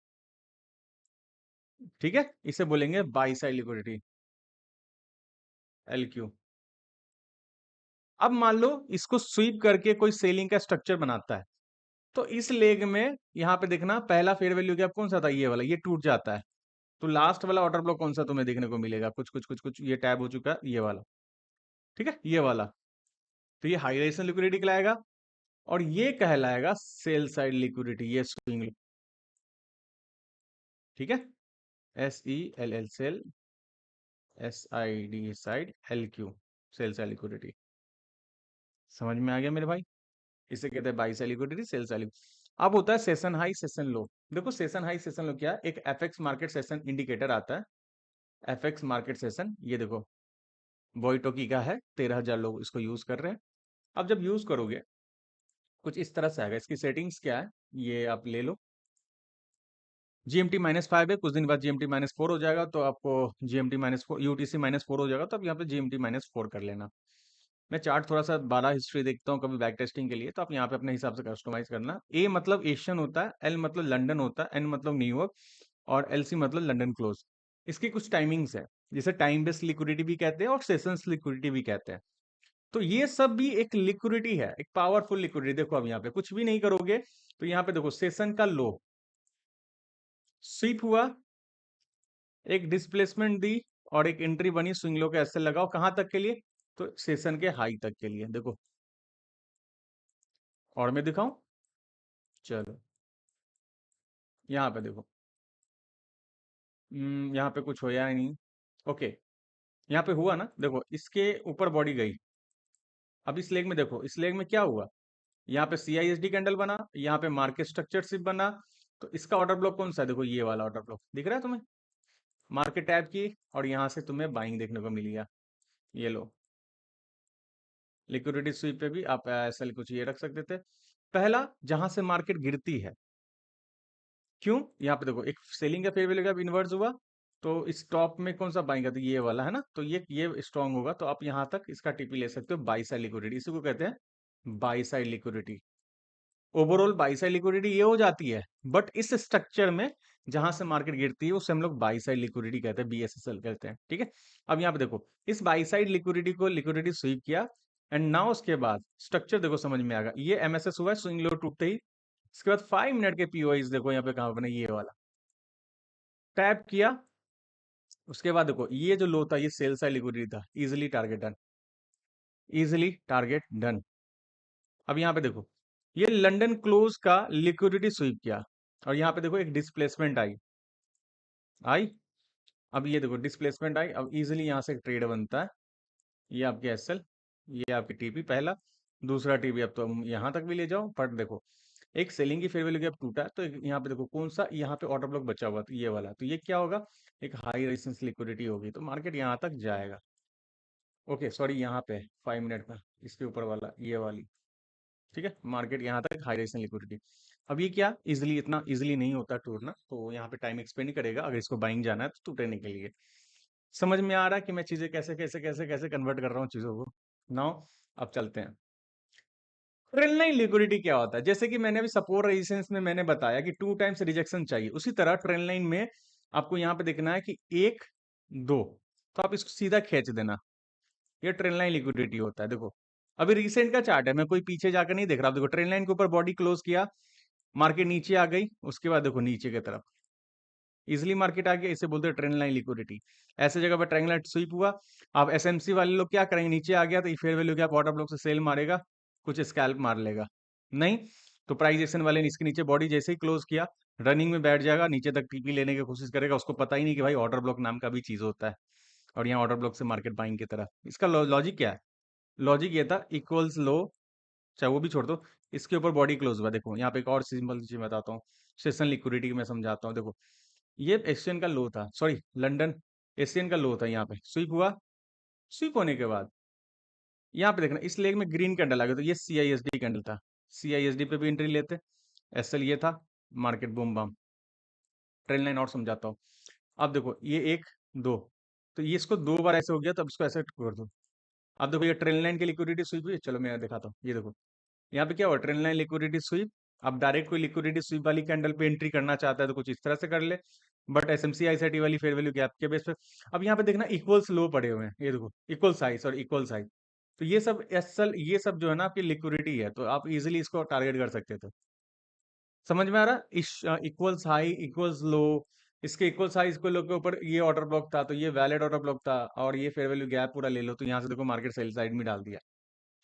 ठीक है, इसे बोलेंगे बाई साइड लिक्विडिटी, एलक्यू। अब मान लो इसको स्वीप करके कोई सेलिंग का स्ट्रक्चर बनाता है, तो इस लेग में यहाँ पे देखना पहला फेयर वैल्यू गैप कौन सा था, ये वाला, ये टूट जाता है, तो लास्ट वाला ऑर्डर ब्लॉक कौन सा तुम्हें देखने को मिलेगा, कुछ कुछ कुछ कुछ ये टैब हो चुका है, ये वाला, ठीक है, ये वाला। तो ये हाई रेजिस्टेंस लिक्विडिटी कहलाएगा, और ये कहलाएगा सेल साइड लिक्विडिटी, ये स्विंग, ठीक है, S E L L sell, S I D side, L Q sell side liquidity. समझ में आ गया मेरे भाई, इसे कहते हैं buy side liquidity, sell side. अब होता है सेशन हाई सेशन लो। देखो सेशन हाई सेशन लो क्या है, एक एफएक्स मार्केट सेशन इंडिकेटर आता है, एफएक्स मार्केट सेशन, ये देखो बोईटोकी का है, 13,000 लोग इसको यूज कर रहे हैं। अब जब यूज करोगे कुछ इस तरह से आएगा, इसकी सेटिंग्स क्या है, ये आप ले लो, जीएमटी -5 है, कुछ दिन बाद जीएमटी -4 हो जाएगा, तो आपको जीएमटी -4 यूटीसी -4 हो जाएगा, तो आप यहाँ पे जीएमटी -4 कर लेना। मैं चार्ट थोड़ा सा 12 हिस्ट्री देखता हूँ कभी बैक टेस्टिंग के लिए, तो आप यहाँ पे अपने हिसाब से कस्टमाइज करना। ए मतलब एशियन होता है, एल मतलब लंदन होता है, एन मतलब न्यूयॉर्क, और एलसी मतलब लंदन क्लोज। इसकी कुछ टाइमिंग्स है, जिसे टाइम बेस्ड लिक्विडिटी भी कहते हैं और सेशंस लिक्विडिटी भी कहते हैं। तो ये सब भी एक लिक्विडिटी है, एक पावरफुल लिक्विडिटी। देखो अब यहाँ पे कुछ भी नहीं करोगे, तो यहाँ पे देखो सेशन का लो स्वीप हुआ, एक डिस्प्लेसमेंट दी, और एक एंट्री बनी, स्विंग लो के ऐसे लगाओ कहां तक के लिए, तो सेशन के हाई तक के लिए। देखो और मैं दिखाऊं, चलो यहाँ पे देखो, यहाँ पे कुछ होया ही नहीं। ओके, यहाँ पे हुआ ना, देखो इसके ऊपर बॉडी गई। अब इस लेग में देखो, इस लेग में क्या हुआ, यहाँ पे CISD कैंडल बना, यहाँ पे मार्केट स्ट्रक्चर शिप बना। तो इसका ऑर्डर ब्लॉक कौन सा है, देखो ये वाला ऑर्डर ब्लॉक दिख रहा है तुम्हें, मार्केट टैप की, और यहाँ से तुम्हें बाइंग देखने को मिल गया। ये लो, लिक्विडिटी स्वीप पे भी आप ऐसा कुछ ये रख सकते थे। पहला, जहां से मार्केट गिरती है, क्यों, यहाँ पे देखो एक सेलिंग का फेयर वैल्यू गैप इन्वर्स हुआ, तो इस टॉप में कौन सा बाइंग का, तो ये वाला है ना, तो ये स्ट्रांग होगा, तो आप यहाँ तक इसका टीपी ले सकते हो। बाई साइड लिक्विडिटी, इसी को कहते हैं buy side liquidity. Overall by side liquidity ये हो जाती है, बट इस स्ट्रक्चर में जहां से मार्केट गिरती है उसे हम लोग बाई साइड लिक्विडिटी कहते हैं, BSSL कहते हैं, ठीक है। अब यहाँ पे देखो, इस बाई साइड लिक्विडिटी को लिक्विडिटी स्वीप किया, एंड नाउ उसके बाद स्ट्रक्चर देखो समझ में आ गया, ये MSS हुआ है स्विंग लो टूटते ही। इसके बाद 5 मिनट के POIs देखो यहाँ पे कहाँ बने, ये वाला टैप किया। उसके बाद देखो ये जो लो था, ये सेल साइड लिक्विडिटी था, easily target done, easily target done. अब यहाँ पे देखो, ये लंदन क्लोज का लिक्विडिटी स्वीप किया, और यहाँ पे देखो एक डिस्प्लेसमेंट आई, आई। अब ये देखो डिस्प्लेसमेंट आई, अब इजिली यहाँ से एक ट्रेड बनता है। ये आपके SL, ये आपकी TP पहला, दूसरा TP अब तो हम यहाँ तक भी ले जाओ, बट देखो एक सेलिंग की फेयर वैल्यू गैप टूटा है, तो यहाँ पे देखो कौन सा, यहाँ पे ऑर्डर ब्लॉक बचा हुआ, तो ये वाला, तो ये क्या होगा, एक हाई रेजिस्टेंस लिक्विडिटी होगी, तो मार्केट यहाँ तक जाएगा। ओके सॉरी, यहाँ पे 5 मिनट का, इसके ऊपर वाला, ये वाली, ठीक है, मार्केट यहाँ तक हाई रेजिस्टेंस लिक्विडिटी। अब ये क्या, इजिली, इतना इजिली नहीं होता टूटना, तो यहाँ पे टाइम एक्सपेंड करेगा, अगर इसको बाइंग जाना है तो टूटने के लिए। समझ में आ रहा है कि मैं चीजें कैसे कैसे कैसे कैसे कन्वर्ट कर रहा हूँ चीजों को। नाउ अब चलते हैं, ट्रेल लाइन लिक्विडिटी क्या होता है। जैसे कि मैंने अभी सपोर्ट रेजिस्टेंस में मैंने बताया कि 2 टाइम्स रिजेक्शन चाहिए, उसी तरह ट्रेल लाइन में आपको यहाँ पे देखना है कि 1 2, तो आप इसको सीधा खींच देना, ये ट्रेल लाइन लिक्विडिटी होता है। देखो अभी रिसेंट का चार्ट है, मैं कोई पीछे जाकर नहीं देख रहा, देखो ट्रेल लाइन के ऊपर बॉडी क्लोज किया, मार्केट नीचे आ गई, उसके बाद देखो नीचे की तरफ इजिली मार्केट आ गया, इसे बोलते हैं ट्रेंड लाइन लिक्विडिटी। ऐसे जगह पर ट्रायंगुलर स्वीप हुआ, अब एसएमसी वाले लोग क्या करेंगे, नीचे आ गया तो फेयर वैल्यू क्या वाटर ब्लॉक से सेल मारेगा, कुछ स्कैल्प मार लेगा, नहीं तो प्राइस एक्शन वाले ने इसके नीचे बॉडी जैसे ही क्लोज किया, रनिंग में बैठ जाएगा, नीचे तक टीपी लेने की कोशिश करेगा, उसको पता ही नहीं कि भाई ऑर्डर ब्लॉक नाम का भी चीज होता है, और यहाँ ऑर्डर ब्लॉक से मार्केट बाइंग की तरफ। इसका लॉजिक क्या है, लॉजिक ये था, इक्वल्स लो, चाहे वो भी छोड़ दो, इसके ऊपर बॉडी क्लोज हुआ, देखो यहाँ पे एक और सिंपल चीज बताता हूँ, सेशन लिक्विडिटी में समझाता हूँ। देखो ये एशियन का लो था, सॉरी लंदन एशियन का लो था, यहाँ पे स्वीप हुआ, स्वीप होने के बाद यहाँ पे देखना इस लेग में ग्रीन कैंडल आ गया, तो ये CISD कैंडल था, CISD पे भी एंट्री लेते, SL ये था, market boom bam. Trend line और समझाता हूँ, अब देखो ये 1 2, तो ये इसको 2 बार ऐसे हो गया, तो अब इसको ऐसे कर दो। अब देखो ये ट्रेंड लाइन की लिक्विडिटी स्वीप हुई, चलो मैं दिखाता हूँ, ये देखो यहाँ पे क्या हुआ, ट्रेंड लाइन लिक्विडिटी स्वीप। अब डायरेक्ट कोई लिक्विडिटी स्वीप वाली कैंडल पे एंट्री करना चाहता है तो कुछ इस तरह से कर ले, बट SMC ICT वाली फेयर वैल्यू गैप के बेस पे। अब यहाँ पे देखना इक्वल्स लो पड़े हुए हैं, ये देखो इक्वल साइज और इक्वल साइज, तो ये सब एसएल, ये सब जो है ना आपकी लिक्विडिटी है, तो आप इजिली इसको टारगेट कर सकते थे। समझ में आ रहा, इस इक्वल्स हाई इक्वल्स लो, इसके इक्वल साइज को लो के ऊपर ये ऑर्डर ब्लॉक था, तो ये वैलिड ऑर्डर ब्लॉक था, और ये फेयर वैल्यू गैप पूरा ले लो, तो यहाँ से देखो मार्केट सेल साइड में डाल दिया।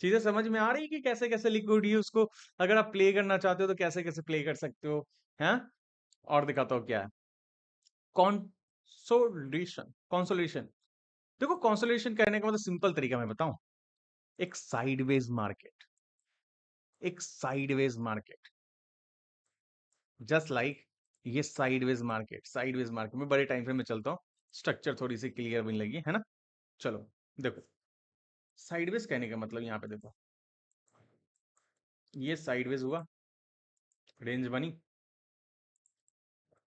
चीजें समझ में आ रही कि कैसे कैसे लिक्विडिटी उसको अगर आप प्ले करना चाहते हो तो कैसे कैसे प्ले कर सकते हो, हैं। और दिखाता हूँ क्या है, कॉन्सोलिडेशन, कॉन्सोलिडेशन। देखो कॉन्सोलिडेशन कहने का मतलब सिंपल तरीका मैं बताऊं, एक साइडवेज मार्केट, एक साइडवेज मार्केट, जस्ट लाइक ये साइडवेज मार्केट, साइडवेज मार्केट में बड़े टाइम फ्रेम में चलता हूँ, स्ट्रक्चर थोड़ी सी क्लियर बनने लगी है ना। चलो देखो, साइडवेज कहने का मतलब यहाँ पे देखो, ये साइडवेज हुआ, रेंज बनी,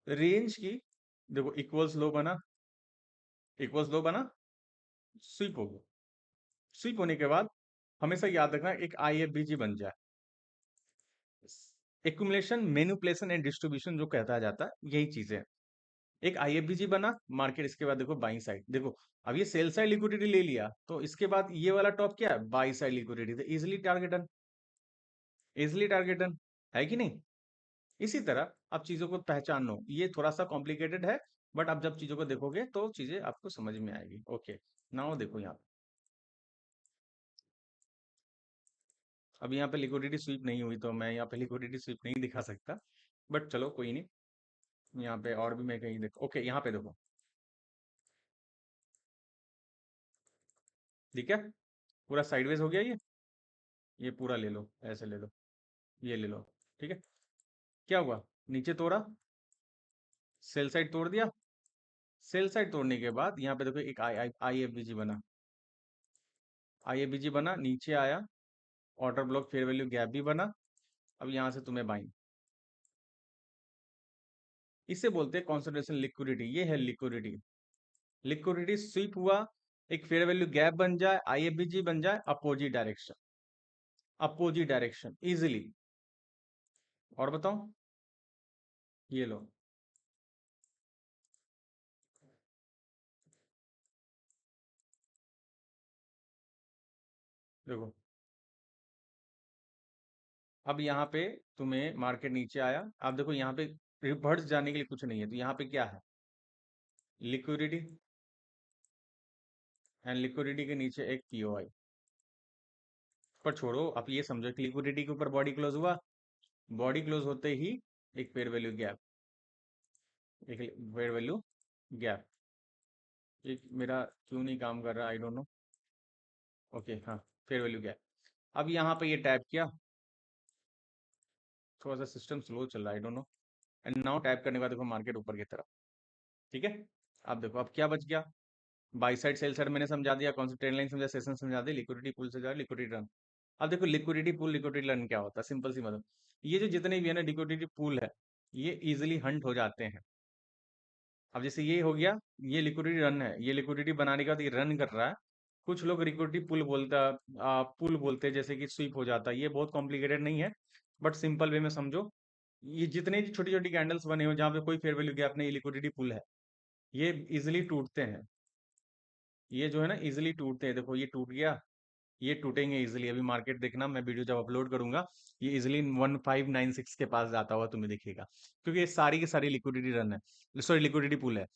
रेंज की, देखो इक्वल्स लो बना, इक्वल्स लो बना, स्वीप हो गया। स्वीप होने के बाद हमेशा याद रखना एक आईएफबीजी बन जाए। एक्यूमुलेशन, मैनिपुलेशन एंड डिस्ट्रीब्यूशन जो कहता जाता है, यही चीजें हैं। एक आईएफबीजी बना मार्केट, इसके बाद देखो बाइंग साइड, देखो अब ये सेल साइड लिक्विडिटी ले लिया, तो इसके बाद ये वाला टॉप क्या है, बाई साइड लिक्विडिटी, तो इजिली टारगेटन, इजिली टारगेटन, है कि नहीं। इसी तरह आप चीजों को पहचान लो, ये थोड़ा सा कॉम्प्लिकेटेड है, बट आप जब चीजों को देखोगे तो चीजें आपको समझ में आएगी। ओके, नाउ देखो यहाँ, अब यहाँ पे लिक्विडिटी स्वीप नहीं हुई, तो मैं यहाँ पे लिक्विडिटी स्वीप नहीं दिखा सकता, बट चलो कोई नहीं। यहाँ पे और भी मैं कहीं देखो, ओके यहाँ पे देखो, ठीक है, पूरा साइडवेज हो गया ये पूरा ले लो, ऐसे ले लो, ये ले लो, ठीक है। क्या हुआ, नीचे तोड़ा, सेल साइड तोड़ दिया, सेल साइड तोड़ने के बाद यहाँ पे देखो एक आईएफबीजी बना, आईएफबीजी बना, नीचे आया, order block fair value gap भी बना, अब यहाँ से तुम्हें बाइंग, इसे बोलते हैं कॉन्सेंट्रेशन लिक्विडिटी, ये है लिक्विडिटी। लिक्विडिटी स्वीप हुआ, एक फेयर वैल्यू गैप बन जाए, आईएफबीजी बन जाए, opposite direction, opposite direction easily. और बताओ, ये लो, देखो अब यहाँ पे तुम्हें मार्केट नीचे आया, अब देखो यहाँ पे रिवर्स जाने के लिए कुछ नहीं है, तो यहाँ पे क्या है, लिक्विडिटी, एंड लिक्विडिटी के नीचे एक पीओआई। पर छोड़ो, अब ये समझो कि लिक्विडिटी के ऊपर बॉडी क्लोज हुआ, बॉडी क्लोज होते ही एक फेयर वैल्यू गैप, एक फेयर वैल्यू गैप, एक मेरा क्यों नहीं काम कर रहा, आई डोंट नो। ओके हाँ, फेयर वैल्यू गैप, अब यहाँ पे ये टैप किया, थोड़ा सा सिस्टम स्लो चल रहा है, I don't know. And now tap करने के बाद देखो मार्केट ऊपर की तरफ, ठीक है। अब देखो अब क्या बच गया, बाई साइड सेल साइड मैंने समझा दिया, कौन सी ट्रेंड लाइन समझा, सेशन समझा दी, लिक्विडिटी पूल से जा लिक्विडिटी रन। अब देखो लिक्विडिटी पूल लिक्विडिटी रन क्या होता है, सिंपल सी मतलब, ये जो जितने भी है ना लिक्विडिटी पूल है, ये इजिली हंट हो जाते हैं। अब जैसे ये हो गया, ये लिक्विडिटी रन है, ये लिक्विडिटी बनाने के बाद ये रन कर रहा है, कुछ लोग लिक्विडिटी पुल बोलता, पुल बोलते हैं, जैसे कि स्वीप हो जाता है, ये बहुत कॉम्प्लिकेटेड नहीं है, बट सिंपल वे में समझो, ये जितने भी छोटी छोटी कैंडल्स बने हो जहाँ पे कोई फेयर वैल्यू गैप नहीं, ये लिक्विडिटी पुल है, ये इजिली टूटते हैं, ये जो है ना इजिली टूटते हैं, देखो ये टूट गया, ये टूटेंगे इजिली, अभी मार्केट देखना, मैं वीडियो जब अपलोड करूंगा, ये इजिली 1596 के पास जाता हुआ तुम्हें दिखेगा, क्योंकि ये सारी की सारी लिक्विडिटी रन है, सॉरी लिक्विडिटी पुल है।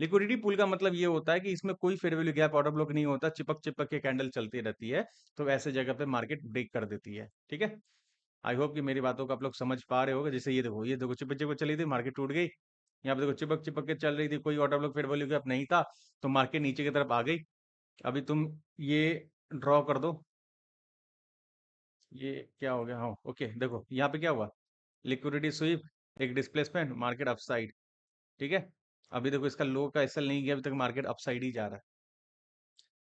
लिक्विडिटी पुल का मतलब ये होता है कि इसमें कोई fair value gap order block नहीं होता, चिपक चिपक के कैंडल चलती रहती है, तो ऐसे जगह पे मार्केट ब्रेक कर देती है, ठीक है। आई होप कि मेरी बातों को आप लोग समझ पा रहे होगे, जैसे ये देखो चिपक चिपक चली थी, मार्केट टूट गई, यहाँ पे देखो चिपक चिपक के चल रही थी, कोई order block fair value gap नहीं था, तो मार्केट नीचे की तरफ आ गई। अभी तुम ये ड्रॉ कर दो, ये क्या हो गया, हाँ ओके, देखो यहाँ पे क्या हुआ, लिक्विडिटी स्वीप, एक डिस्प्लेसमेंट, मार्केट अपसाइड, ठीक है। अभी देखो इसका लो का एसएल नहीं गया, अभी तक मार्केट अपसाइड ही जा रहा है।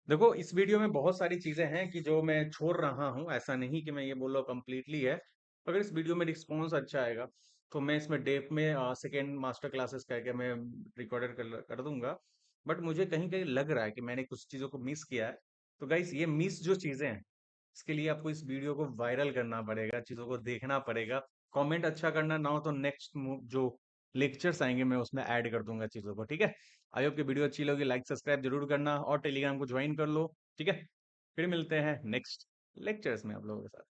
देखो इस वीडियो में बहुत सारी चीजें हैं कि जो मैं छोड़ रहा हूँ, ऐसा नहीं कि मैं ये बोल रहा हूँ कंप्लीटली है, अगर इस वीडियो में रिस्पॉन्स अच्छा आएगा तो मैं इसमें डेप में सेकेंड मास्टर क्लासेस करके मैं रिकॉर्डेड कर दूंगा, बट मुझे कहीं कहीं लग रहा है कि मैंने कुछ चीज़ों को मिस किया है, तो गाइस ये मिस जो चीज़ें हैं, इसके लिए आपको इस वीडियो को वायरल करना पड़ेगा, चीज़ों को देखना पड़ेगा, कमेंट अच्छा करना, ना हो तो नेक्स्ट जो लेक्चर्स आएंगे मैं उसमें ऐड कर दूंगा चीज़ों को, ठीक है। आई होप कि वीडियो अच्छी लगी, लाइक सब्सक्राइब जरूर करना और टेलीग्राम को ज्वाइन कर लो, ठीक है। फिर मिलते हैं नेक्स्ट लेक्चर्स में आप लोगों के साथ।